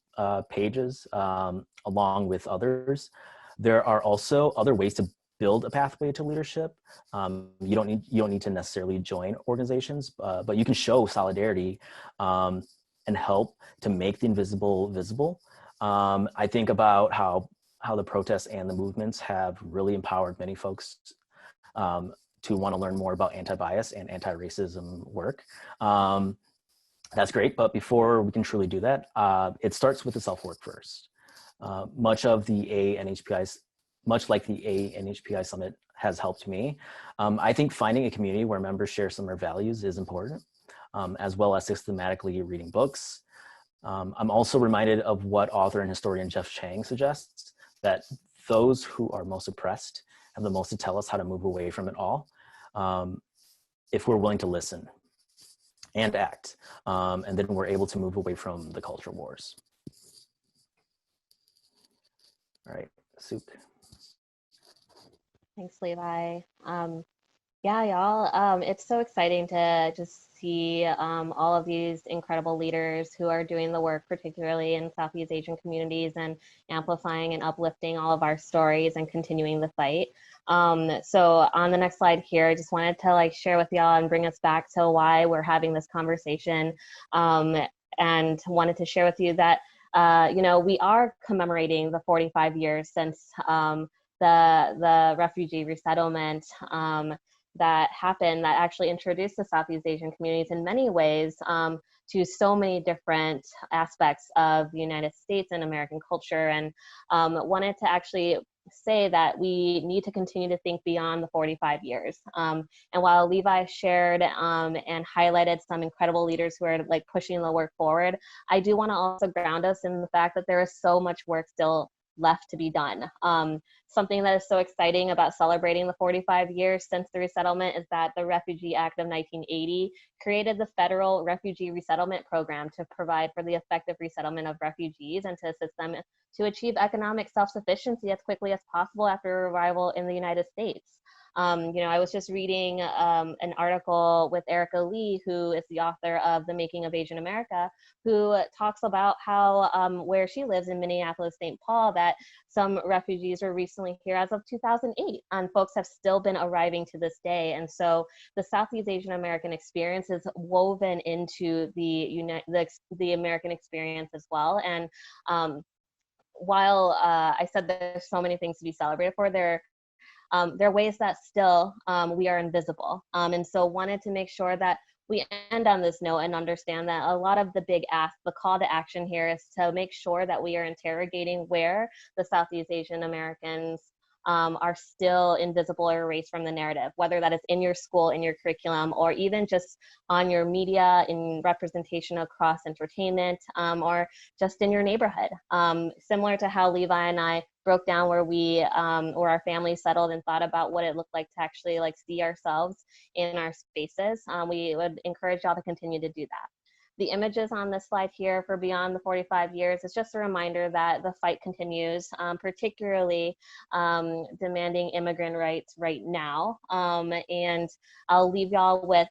pages along with others. There are also other ways to build a pathway to leadership. You don't need to necessarily join organizations, but you can show solidarity and help to make the invisible visible. I think about how the protests and the movements have really empowered many folks to want to learn more about anti-bias and anti-racism work. That's great, but before we can truly do that, it starts with the self-work first. Much like the ANHPI Summit has helped me, I think finding a community where members share similar values is important, as well as systematically reading books. I'm also reminded of what author and historian Jeff Chang suggests, that those who are most oppressed have the most to tell us how to move away from it all, if we're willing to listen and act, and then we're able to move away from the culture wars. All right, Souk. Thanks, Levi. Yeah, y'all, it's so exciting to just see all of these incredible leaders who are doing the work, particularly in Southeast Asian communities, and amplifying and uplifting all of our stories and continuing the fight. So on the next slide here, I just wanted to share with y'all and bring us back to why we're having this conversation, and wanted to share with you that we are commemorating the 45 years since the refugee resettlement that happened, that actually introduced the Southeast Asian communities in many ways to so many different aspects of the United States and American culture, and wanted to actually say that we need to continue to think beyond the 45 years. And while Levi shared and highlighted some incredible leaders who are pushing the work forward, I do want to also ground us in the fact that there is so much work still left to be done. Something that is so exciting about celebrating the 45 years since the resettlement is that the Refugee Act of 1980 created the Federal Refugee Resettlement Program to provide for the effective resettlement of refugees and to assist them to achieve economic self-sufficiency as quickly as possible after arrival in the United States. I was just reading an article with Erica Lee, who is the author of The Making of Asian America, who talks about how where she lives in Minneapolis, St. Paul, that some refugees were recently here as of 2008, and folks have still been arriving to this day. And so the Southeast Asian American experience is woven into the American experience as well. And while I said there's so many things to be celebrated for, there are ways that still we are invisible. And so wanted to make sure that we end on this note and understand that a lot of the big ask, the call to action here is to make sure that we are interrogating where the Southeast Asian Americans are still invisible or erased from the narrative, whether that is in your school, in your curriculum, or even just on your media, in representation across entertainment, or just in your neighborhood. Similar to how Levi and I broke down where where our family settled and thought about what it looked like to actually see ourselves in our spaces. We would encourage y'all to continue to do that. The images on this slide here for Beyond the 45 Years is just a reminder that the fight continues, particularly demanding immigrant rights right now. And I'll leave y'all with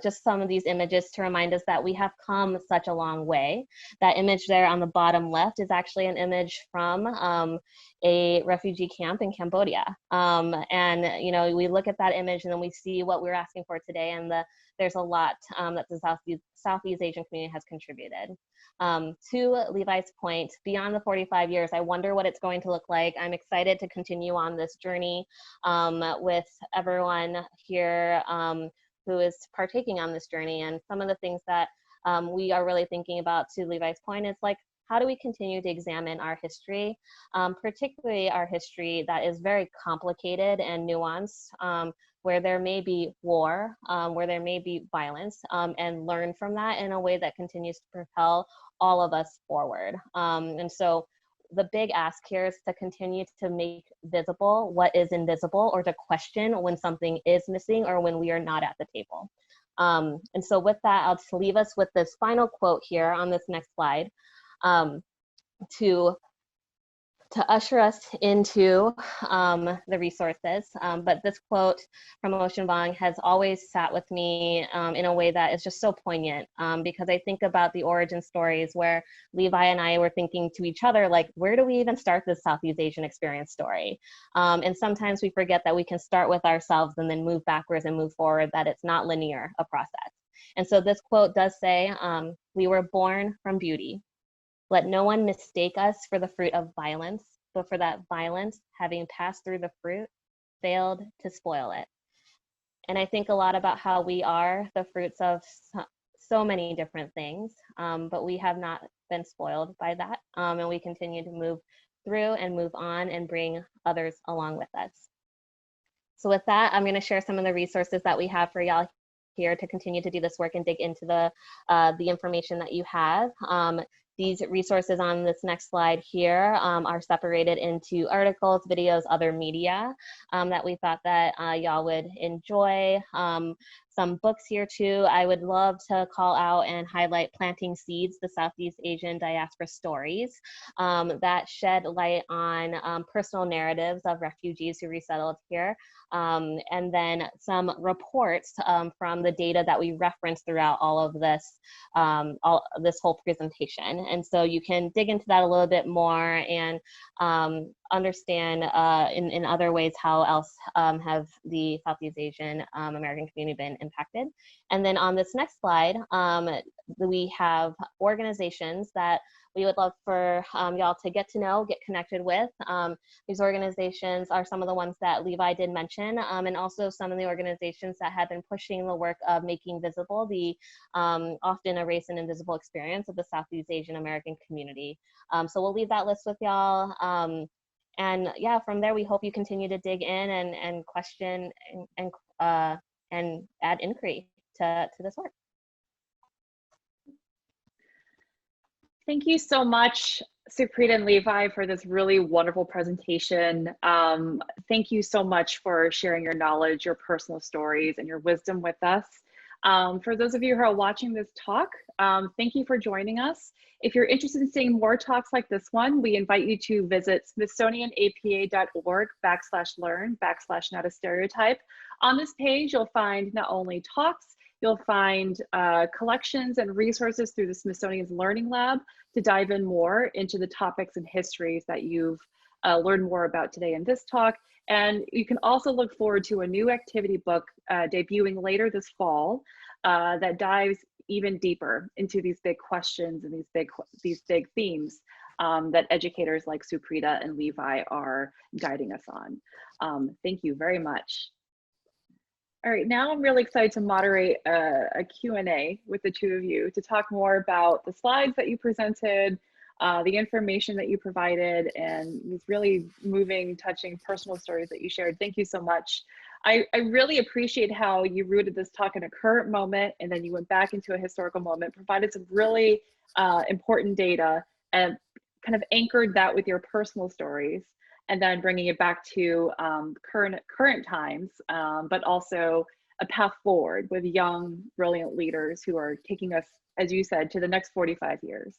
just some of these images to remind us that we have come such a long way. That image there on the bottom left is actually an image from a refugee camp in Cambodia. And we look at that image and then we see what we're asking for today, and there's a lot that the Southeast Asian community has contributed. To Levi's point, beyond the 45 years, I wonder what it's going to look like. I'm excited to continue on this journey with everyone here who is partaking on this journey. And some of the things that we are really thinking about, to Levi's point, is how do we continue to examine our history, particularly our history that is very complicated and nuanced, where there may be war, where there may be violence, and learn from that in a way that continues to propel all of us forward. And so the big ask here is to continue to make visible what is invisible, or to question when something is missing or when we are not at the table. And so with that, I'll just leave us with this final quote here on this next slide, to usher us into the resources. But this quote from Bong has always sat with me in a way that is just so poignant, because I think about the origin stories where Levi and I were thinking to each other, where do we even start this Southeast Asian experience story? And sometimes we forget that we can start with ourselves and then move backwards and move forward, that it's not linear, a process. And so this quote does say, we were born from beauty. Let no one mistake us for the fruit of violence, but for that violence, having passed through the fruit, failed to spoil it. And I think a lot about how we are the fruits of so many different things, but we have not been spoiled by that. And we continue to move through and move on and bring others along with us. So with that, I'm going to share some of the resources that we have for y'all here to continue to do this work and dig into the information that you have. These resources on this next slide here are separated into articles, videos, other media that we thought that y'all would enjoy. Some books here too. I would love to call out and highlight Planting Seeds, the Southeast Asian Diaspora Stories, that shed light on personal narratives of refugees who resettled here. And then some reports from the data that we referenced throughout all of this, this whole presentation. And so you can dig into that a little bit more and understand in other ways how else have the Southeast Asian American community been impacted. And then on this next slide, we have organizations that we would love for y'all to get to know, get connected with. These organizations are some of the ones that Levi did mention, and also some of the organizations that have been pushing the work of making visible the often erased and invisible experience of the Southeast Asian American community. So we'll leave that list with y'all. And yeah, from there, we hope you continue to dig in and question and add inquiry to this work. Thank you so much, Soukprida and Levi, for this really wonderful presentation. Thank you so much for sharing your knowledge, your personal stories, and your wisdom with us. For those of you who are watching this talk, thank you for joining us. If you're interested in seeing more talks like this one, we invite you to visit smithsonianapa.org/learn/not a stereotype. On this page, you'll find not only talks, you'll find collections and resources through the Smithsonian's Learning Lab to dive in more into the topics and histories that you've learned more about today in this talk. And you can also look forward to a new activity book debuting later this fall that dives even deeper into these big questions and these big themes that educators like Soukprida and Levi are guiding us on. Thank you very much. All right, now I'm really excited to moderate a Q&A with the two of you to talk more about the slides that you presented, the information that you provided, and these really moving, touching personal stories that you shared. Thank you so much. I really appreciate how you rooted this talk in a current moment, and then you went back into a historical moment, provided some really important data, and kind of anchored that with your personal stories, and then bringing it back to current times, but also a path forward with young, brilliant leaders who are taking us, as you said, to the next 45 years.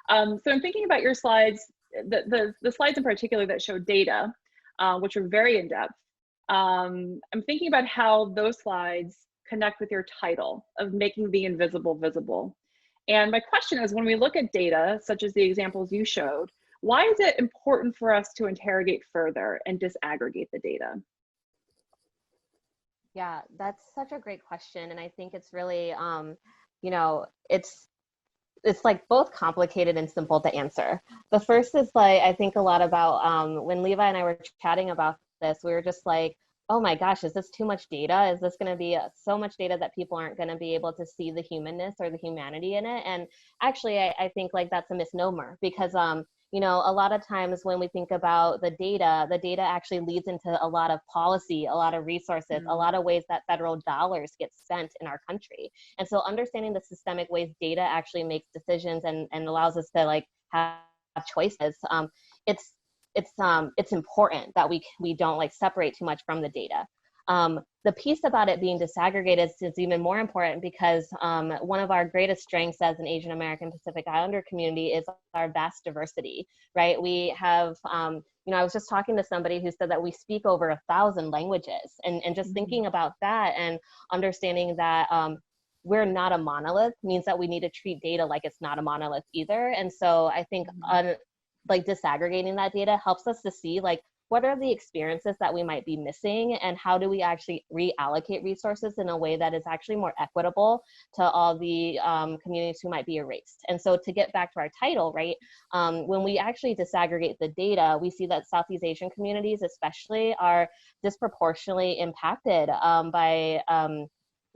So I'm thinking about your slides, the slides in particular that show data, which are very in-depth. I'm thinking about how those slides connect with your title of making the invisible visible. And my question is, when we look at data, such as the examples you showed, why is it important for us to interrogate further and disaggregate the data? Yeah, that's such a great question. And I think it's really, you know, it's like both complicated and simple to answer. The first is like, I think a lot about when Levi and I were chatting about this, we were just like, oh my gosh, is this too much data? Is this going to be so much data that people aren't going to be able to see the humanness or the humanity in it? And actually, I think like that's a misnomer because, you know, a lot of times when we think about the data actually leads into a lot of policy, a lot of resources, a lot of ways that federal dollars get spent in our country. And so understanding the systemic ways data actually makes decisions and allows us to like have choices, it's important that we don't like separate too much from the data. The piece about it being disaggregated is even more important because one of our greatest strengths as an Asian American Pacific Islander community is our vast diversity, right? We have, you know, I was just talking to somebody who said that we speak over 1,000 languages, and just thinking about that and understanding that we're not a monolith means that we need to treat data like it's not a monolith either. And so I think like disaggregating that data helps us to see like what are the experiences that we might be missing and how do we actually reallocate resources in a way that is actually more equitable to all the communities who might be erased. And so to get back to our title, right, when we actually disaggregate the data, we see that Southeast Asian communities especially are disproportionately impacted by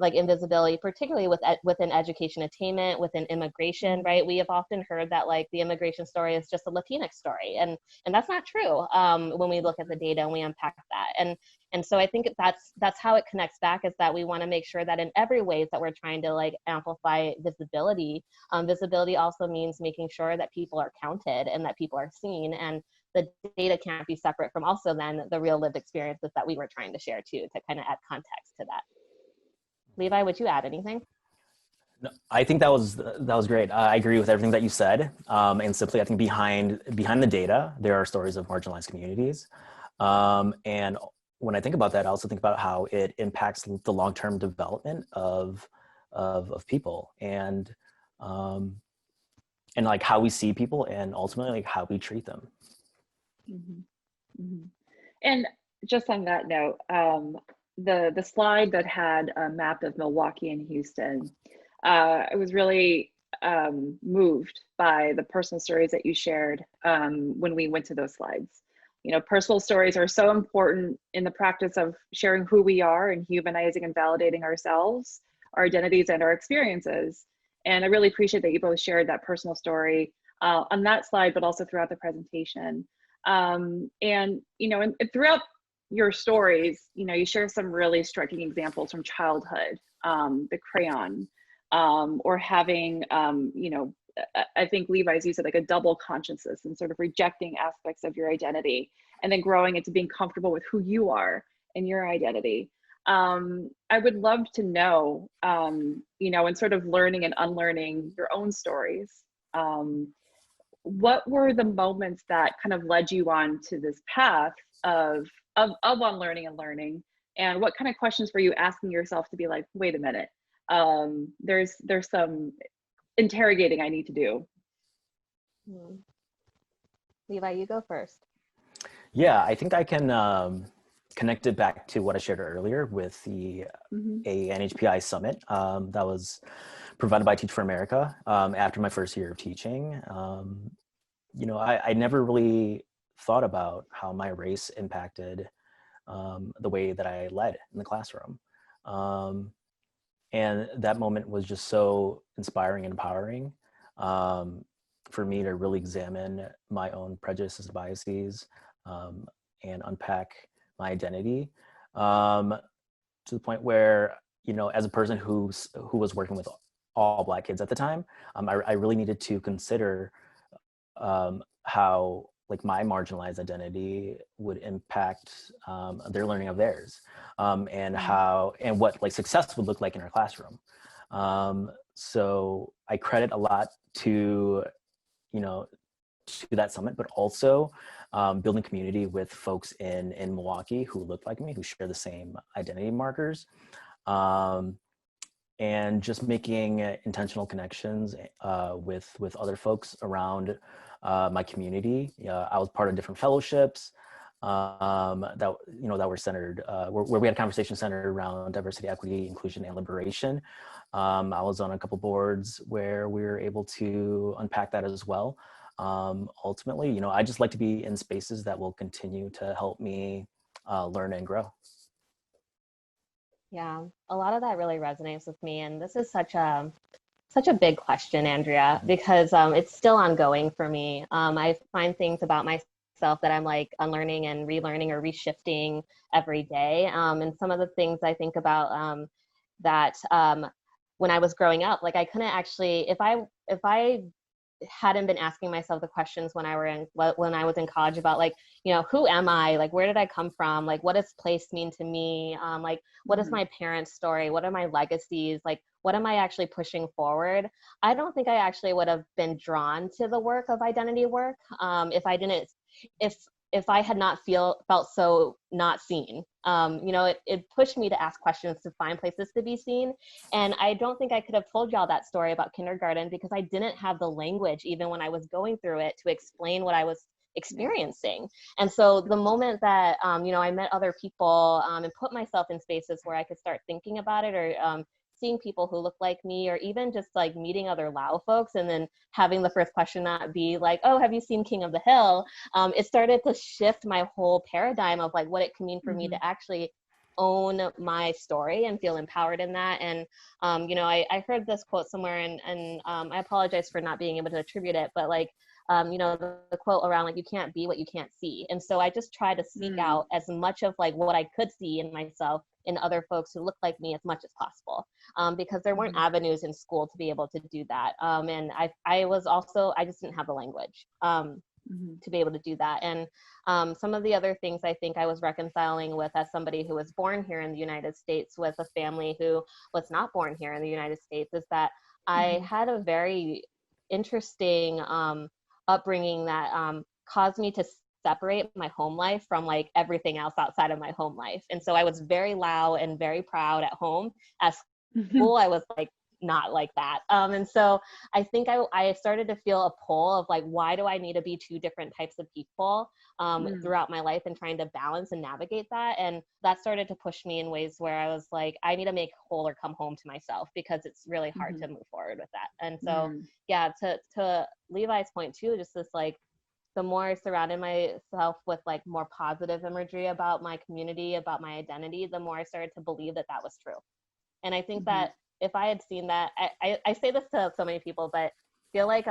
like invisibility, particularly within education attainment, within immigration, right? We have often heard that like the immigration story is just a Latinx story, and that's not true when we look at the data and we unpack that. And so I think that's how it connects back, is that we want to make sure that in every ways that we're trying to like amplify visibility. Visibility also means making sure that people are counted and that people are seen, and the data can't be separate from also then the real lived experiences that we were trying to share too, to kind of add context to that. Levi, would you add anything? No, I think that was great. I agree with everything that you said. And simply, I think behind the data, there are stories of marginalized communities. And when I think about that, I also think about how it impacts the long-term development of people, and like how we see people, and ultimately like how we treat them. And just on that note, the slide that had a map of Milwaukee and Houston, I was really moved by the personal stories that you shared when we went to those slides. You know, personal stories are so important in the practice of sharing who we are and humanizing and validating ourselves, our identities, and our experiences. And I really appreciate that you both shared that personal story on that slide, but also throughout the presentation. And, you know, and throughout your stories, you know, you share some really striking examples from childhood, the crayon, or having, you know, I think Levi's used it like a double consciousness and sort of rejecting aspects of your identity and then growing into being comfortable with who you are and your identity. I would love to know, you know, and sort of learning and unlearning your own stories. What were the moments that kind of led you on to this path of unlearning and learning, and what kind of questions were you asking yourself to be like, wait a minute, there's some interrogating I need to do? Levi, you go first. Yeah, I think I can connect it back to what I shared earlier with the NHPI summit that was provided by Teach for America after my first year of teaching. You know, I never really thought about how my race impacted the way that I led in the classroom. And that moment was just so inspiring and empowering for me to really examine my own prejudices and biases and unpack my identity to the point where, you know, as a person who was working with all Black kids at the time, I really needed to consider how like my marginalized identity would impact their learning of theirs, and how and what like success would look like in our classroom. So I credit a lot to, you know, to that summit, but also building community with folks in Milwaukee who look like me, who share the same identity markers, and just making intentional connections with other folks around my community. I was part of different fellowships that, you know, that were centered, where we had a conversation centered around diversity, equity, inclusion, and liberation. I was on a couple boards where we were able to unpack that as well. Ultimately, you know, I just like to be in spaces that will continue to help me learn and grow. Yeah, a lot of that really resonates with me, and this is such a big question, Andrea, because it's still ongoing for me. I find things about myself that I'm like unlearning and relearning or reshifting every day. And some of the things I think about that when I was growing up, like I couldn't actually, if I hadn't been asking myself the questions when I was in college about like, you know, who am I? Like, where did I come from? Like, what does place mean to me? Like, what is my parents' story? What are my legacies? Like, what am I actually pushing forward? I don't think I actually would have been drawn to the work of identity work if I had not felt so not seen. You know, it pushed me to ask questions to find places to be seen. And I don't think I could have told y'all that story about kindergarten because I didn't have the language, even when I was going through it, to explain what I was experiencing. And so the moment that, you know, I met other people and put myself in spaces where I could start thinking about it, or seeing people who look like me, or even just like meeting other Lao folks and then having the first question not be like, oh, have you seen King of the Hill? It started to shift my whole paradigm of like what it can mean for me to actually own my story and feel empowered in that. And, you know, I heard this quote somewhere, and I apologize for not being able to attribute it, but like, you know, the quote around like, you can't be what you can't see. And so I just try to seek out as much of like what I could see in myself in other folks who look like me as much as possible, because there weren't avenues in school to be able to do that. And I just didn't have the language to be able to do that. And some of the other things I think I was reconciling with as somebody who was born here in the United States with a family who was not born here in the United States is that I had a very interesting upbringing that caused me to separate my home life from like everything else outside of my home life. And so I was very loud and very proud at home. At school, I was like not like that. And so I think I started to feel a pull of like, why do I need to be two different types of people throughout my life, and trying to balance and navigate that. And that started to push me in ways where I was like, I need to make whole or come home to myself, because it's really hard to move forward with that. And so, yeah, to Levi's point too, just this like, the more I surrounded myself with like more positive imagery about my community, about my identity, the more I started to believe that that was true. And I think that if I had seen that, I say this to so many people, but I feel like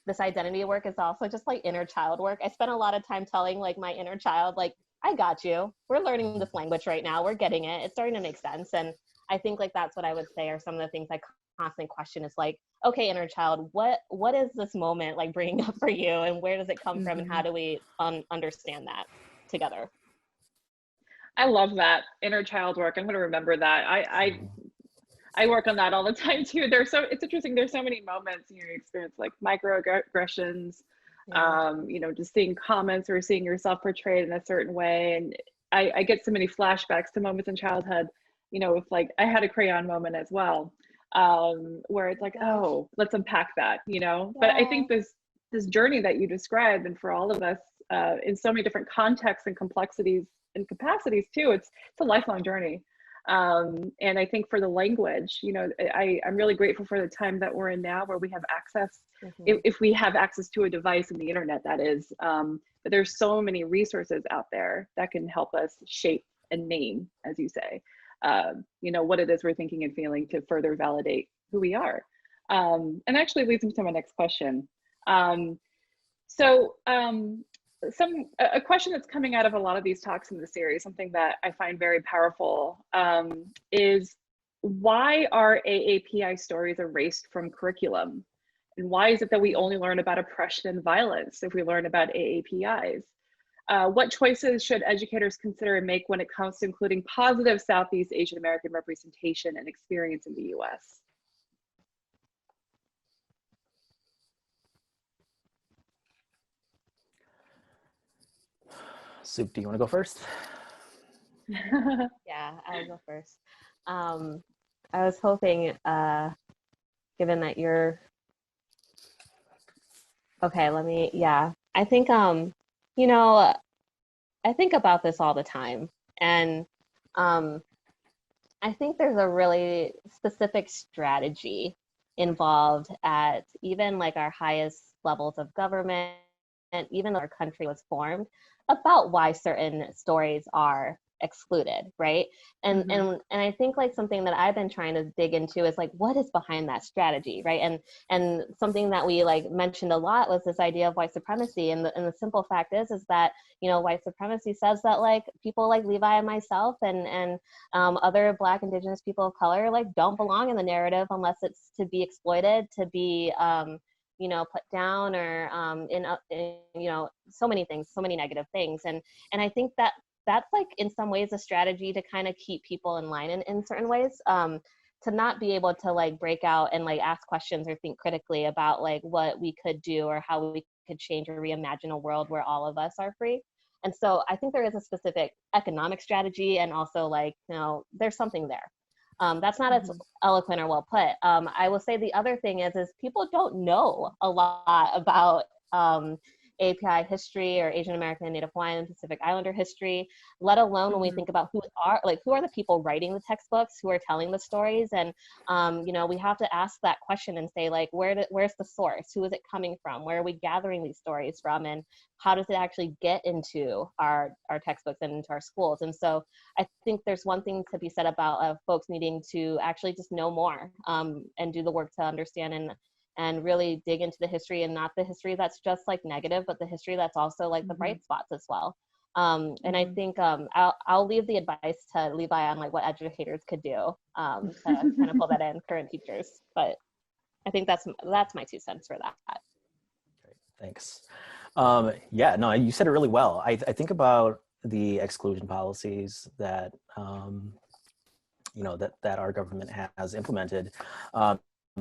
this identity work is also just like inner child work. I spent a lot of time telling like my inner child, like, I got you. We're learning this language right now. We're getting it. It's starting to make sense. And I think like that's what I would say are some of the things I constantly question is like, okay, inner child, what is this moment like bringing up for you, and where does it come from, and how do we understand that together? I love that inner child work. I'm going to remember that. I work on that all the time too. It's interesting. There's so many moments in your experience, like microaggressions, you know, just seeing comments or seeing yourself portrayed in a certain way. And I get so many flashbacks to moments in childhood, you know, with like, I had a crayon moment as well, where it's like, oh, let's unpack that, you know. But I think this journey that you described, and for all of us in so many different contexts and complexities and capacities too, it's a lifelong journey. And I think for the language, you know, I'm really grateful for the time that we're in now, where we have access, if we have access to a device and the internet, that is, but there's so many resources out there that can help us shape and name, as you say, what it is we're thinking and feeling to further validate who we are. And actually leads me to my next question. A question that's coming out of a lot of these talks in the series, something that I find very powerful, is why are AAPI stories erased from curriculum? And why is it that we only learn about oppression and violence if we learn about AAPIs? What choices should educators consider and make when it comes to including positive Southeast Asian American representation and experience in the US? Souk, do you want to go first? Yeah, I'll go first. I was hoping, given that you're, okay, I think, I think about this all the time. And I think there's a really specific strategy involved at even like our highest levels of government, and even though our country was formed, about why certain stories are excluded, right? And I think like something that I've been trying to dig into is like, what is behind that strategy, right? And something that we like mentioned a lot was this idea of white supremacy, and the simple fact is that white supremacy says that like people like Levi and myself and other Black, Indigenous people of color like don't belong in the narrative unless it's to be exploited, to be put down, or in so many things, so many negative things. And I think that that's like in some ways a strategy to kind of keep people in line in certain ways, to not be able to like break out and like ask questions or think critically about like what we could do or how we could change or reimagine a world where all of us are free. And so I think there is a specific economic strategy, and also like, there's something there. That's not as eloquent or well put. I will say the other thing is people don't know a lot about API history or Asian American and Native Hawaiian Pacific Islander history, let alone when we think about who are the people writing the textbooks, who are telling the stories. And we have to ask that question and say like, where's the source? Who is it coming from? Where are we gathering these stories from? And how does it actually get into our textbooks and into our schools? And so I think there's one thing to be said about folks needing to actually just know more, and do the work to understand and really dig into the history, and not the history that's just like negative, but the history that's also like the bright spots as well. And I think I'll leave the advice to Levi on like what educators could do to kind of pull that in, current teachers. But I think that's my 2 cents for that. Great, thanks. Yeah, no, you said it really well. I think about the exclusion policies that that our government has implemented,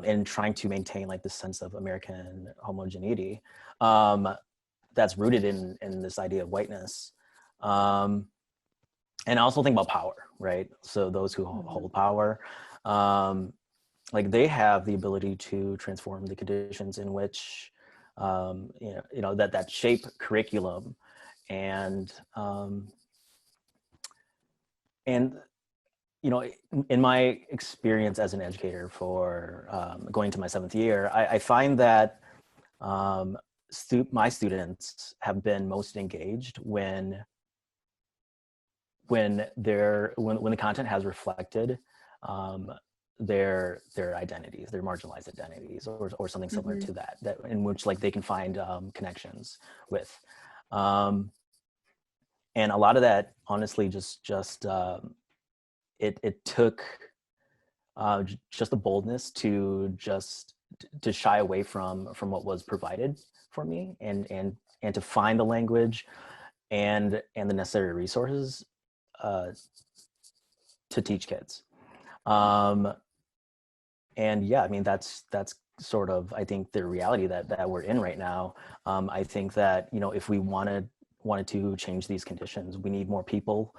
in trying to maintain like this sense of American homogeneity, that's rooted in this idea of whiteness. And I also think about power, right? So those who hold power, like they have the ability to transform the conditions in which, that shape curriculum, and in my experience as an educator for going to my 7th year, I find that my students have been most engaged when the content has reflected their identities, their marginalized identities, or something similar to that in which like they can find connections with. And a lot of that, honestly, just it took just the boldness to shy away from what was provided for me, and to find the language and the necessary resources to teach kids. And yeah, I mean that's sort of, I think, the reality that we're in right now. I think that if we wanted to change these conditions, we need more people.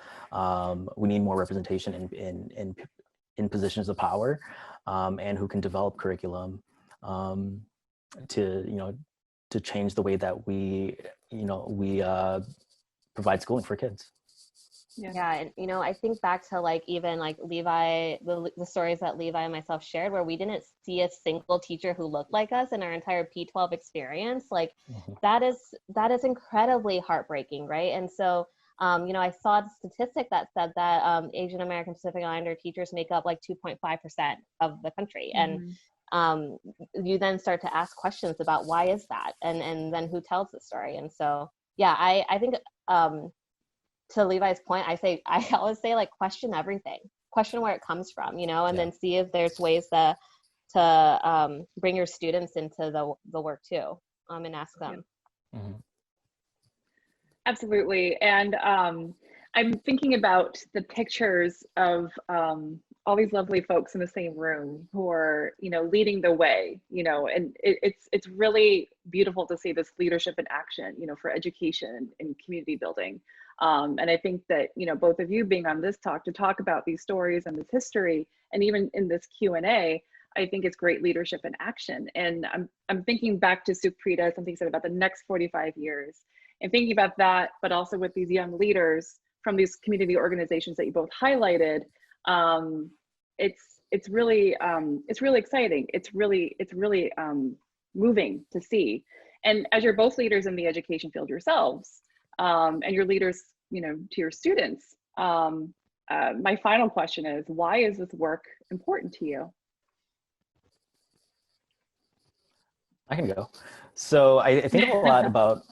We need more representation in positions of power, and who can develop curriculum to change the way that we provide schooling for kids. Yeah, and I think back to like even like Levi, the stories that Levi and myself shared, where we didn't see a single teacher who looked like us in our entire P-12 experience. Like that is incredibly heartbreaking, right? And so You know, I saw a statistic that said that Asian American Pacific Islander teachers make up like 2.5% of the country. And you then start to ask questions about why is that, and then who tells the story. And so, yeah, I think to Levi's point, I always say, like, question everything, question where it comes from, you know, and then see if there's ways to bring your students into the work too, and ask them. Absolutely. And I'm thinking about the pictures of all these lovely folks in the same room who are, you know, leading the way, you know, and it's really beautiful to see this leadership in action, you know, for education and community building. And I think that, you know, both of you being on this talk to talk about these stories and this history, and even in this Q&A, I think it's great leadership in action. And I'm thinking back to Soukprida, something said about the next 45 years, and thinking about that, but also with these young leaders from these community organizations that you both highlighted. It's really exciting. It's really moving to see. And as you're both leaders in the education field yourselves, and you're leaders, you know, to your students, my final question is, why is this work important to you? I can go. So I think a lot about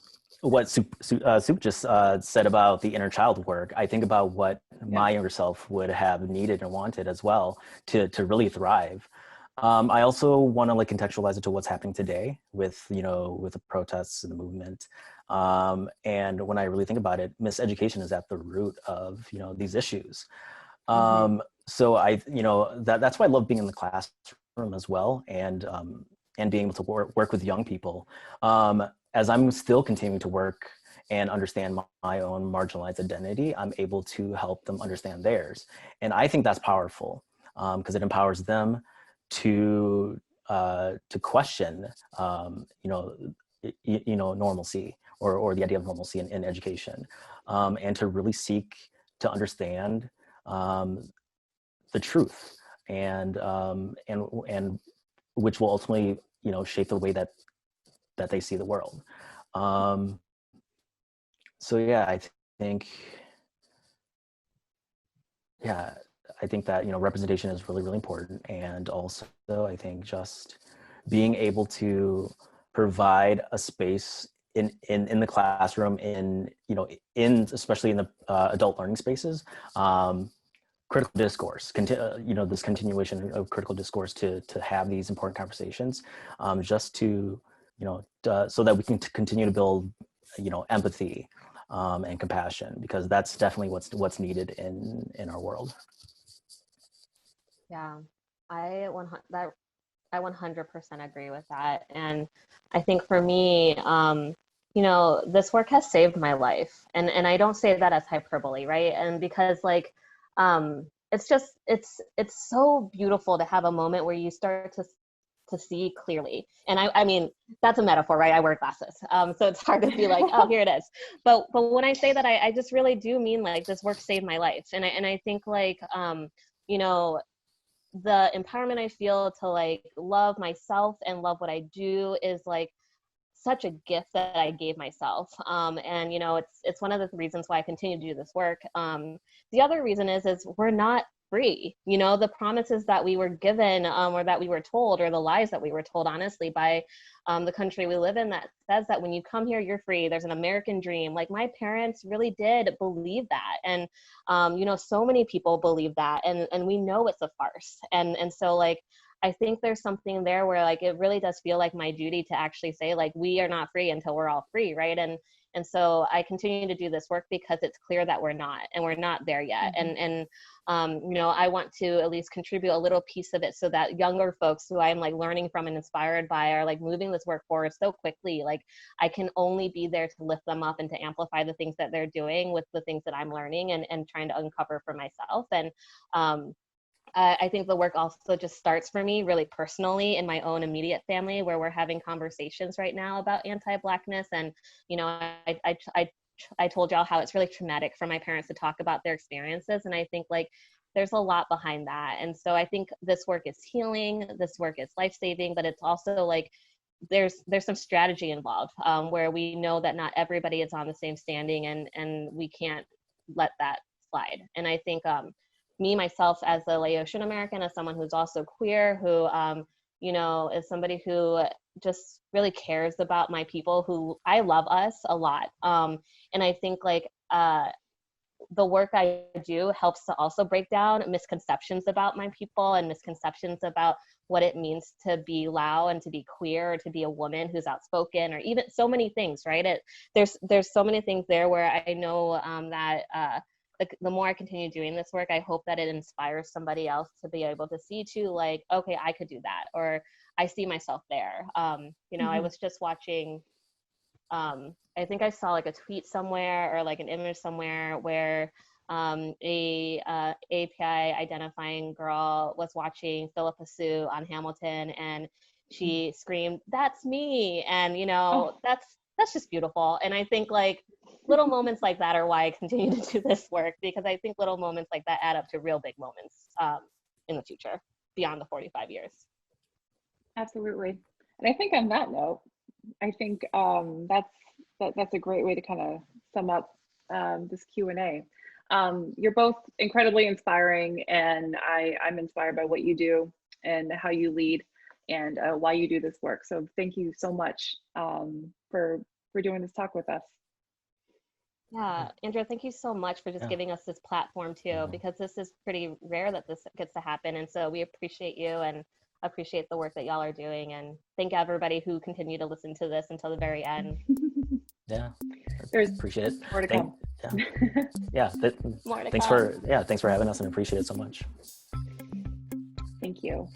what Soup just said about the inner child work. I think about what my younger self would have needed and wanted as well to really thrive. I also want to like contextualize it to what's happening today with, you know, with the protests and the movement. And when I really think about it, miseducation is at the root of, you know, these issues. So you know, that's why I love being in the classroom as well, and being able to work with young people. As I'm still continuing to work and understand my own marginalized identity, I'm able to help them understand theirs. And I think that's powerful, because it empowers them to question, normalcy, or the idea of normalcy in education, and to really seek to understand the truth, and which will ultimately, you know, shape the way that they see the world. So yeah, I think that, you know, representation is really, really important. And also I think just being able to provide a space in the classroom, especially in the adult learning spaces, critical discourse, this continuation of critical discourse to have these important conversations, just to, so that we can continue to build, empathy and compassion, because that's definitely what's needed in our world. Yeah, I 100% agree with that. And I think for me, this work has saved my life. And I don't say that as hyperbole, right? And because it's so beautiful to have a moment where you start to see clearly. And I mean, that's a metaphor, right? I wear glasses. So it's hard to be like, oh, here it is. But when I say that, I just really do mean like this work saved my life. And I think the empowerment I feel to like love myself and love what I do is like such a gift that I gave myself. And it's one of the reasons why I continue to do this work. The other reason is we're not free. The promises that we were given or that we were told, or the lies that we were told, honestly, by the country we live in, that says that when you come here, you're free. There's an American dream. Like, my parents really did believe that. And, so many people believe that. And we know it's a farce. And so like, I think there's something there where like, it really does feel like my duty to actually say like, we are not free until we're all free. Right. And so I continue to do this work because it's clear that we're not there yet. Mm-hmm. And I want to at least contribute a little piece of it so that younger folks who I'm like learning from and inspired by are like moving this work forward so quickly. Like, I can only be there to lift them up and to amplify the things that they're doing with the things that I'm learning and trying to uncover for myself. And I think the work also just starts for me really personally in my own immediate family, where we're having conversations right now about anti-Blackness. And, I told y'all how it's really traumatic for my parents to talk about their experiences. And I think like there's a lot behind that. And so I think this work is healing, this work is life-saving, but it's also like, there's some strategy involved, where we know that not everybody is on the same standing, and we can't let that slide. And I think me, myself, as a Laotian American, as someone who's also queer, who, you know, is somebody who just really cares about my people, who I love us a lot. And I think like the work I do helps to also break down misconceptions about my people and misconceptions about what it means to be Lao and to be queer, or to be a woman who's outspoken, or even so many things, right? There's so many things there where I know that the more I continue doing this work, I hope that it inspires somebody else to be able to see too, like, okay, I could do that, or I see myself there. You know, I was just watching, I think I saw like a tweet somewhere or like an image somewhere where a API identifying girl was watching Philippa Sue on Hamilton, and she screamed, "That's me!" And you know, that's just beautiful. And I think like little moments like that are why I continue to do this work, because I think little moments like that add up to real big moments in the future beyond the 45 years. Absolutely. And I think on that note, I think that's a great way to kind of sum up this Q&A. You're both incredibly inspiring, and I'm inspired by what you do and how you lead and why you do this work. So thank you so much for doing this talk with us. Yeah, Andrew, thank you so much for just giving us this platform too, because this is pretty rare that this gets to happen. And so we appreciate you and appreciate the work that y'all are doing, and thank everybody who continue to listen to this until the very end. Yeah, There's appreciate it. more to come. Thanks for having us, and appreciate it so much. Thank you.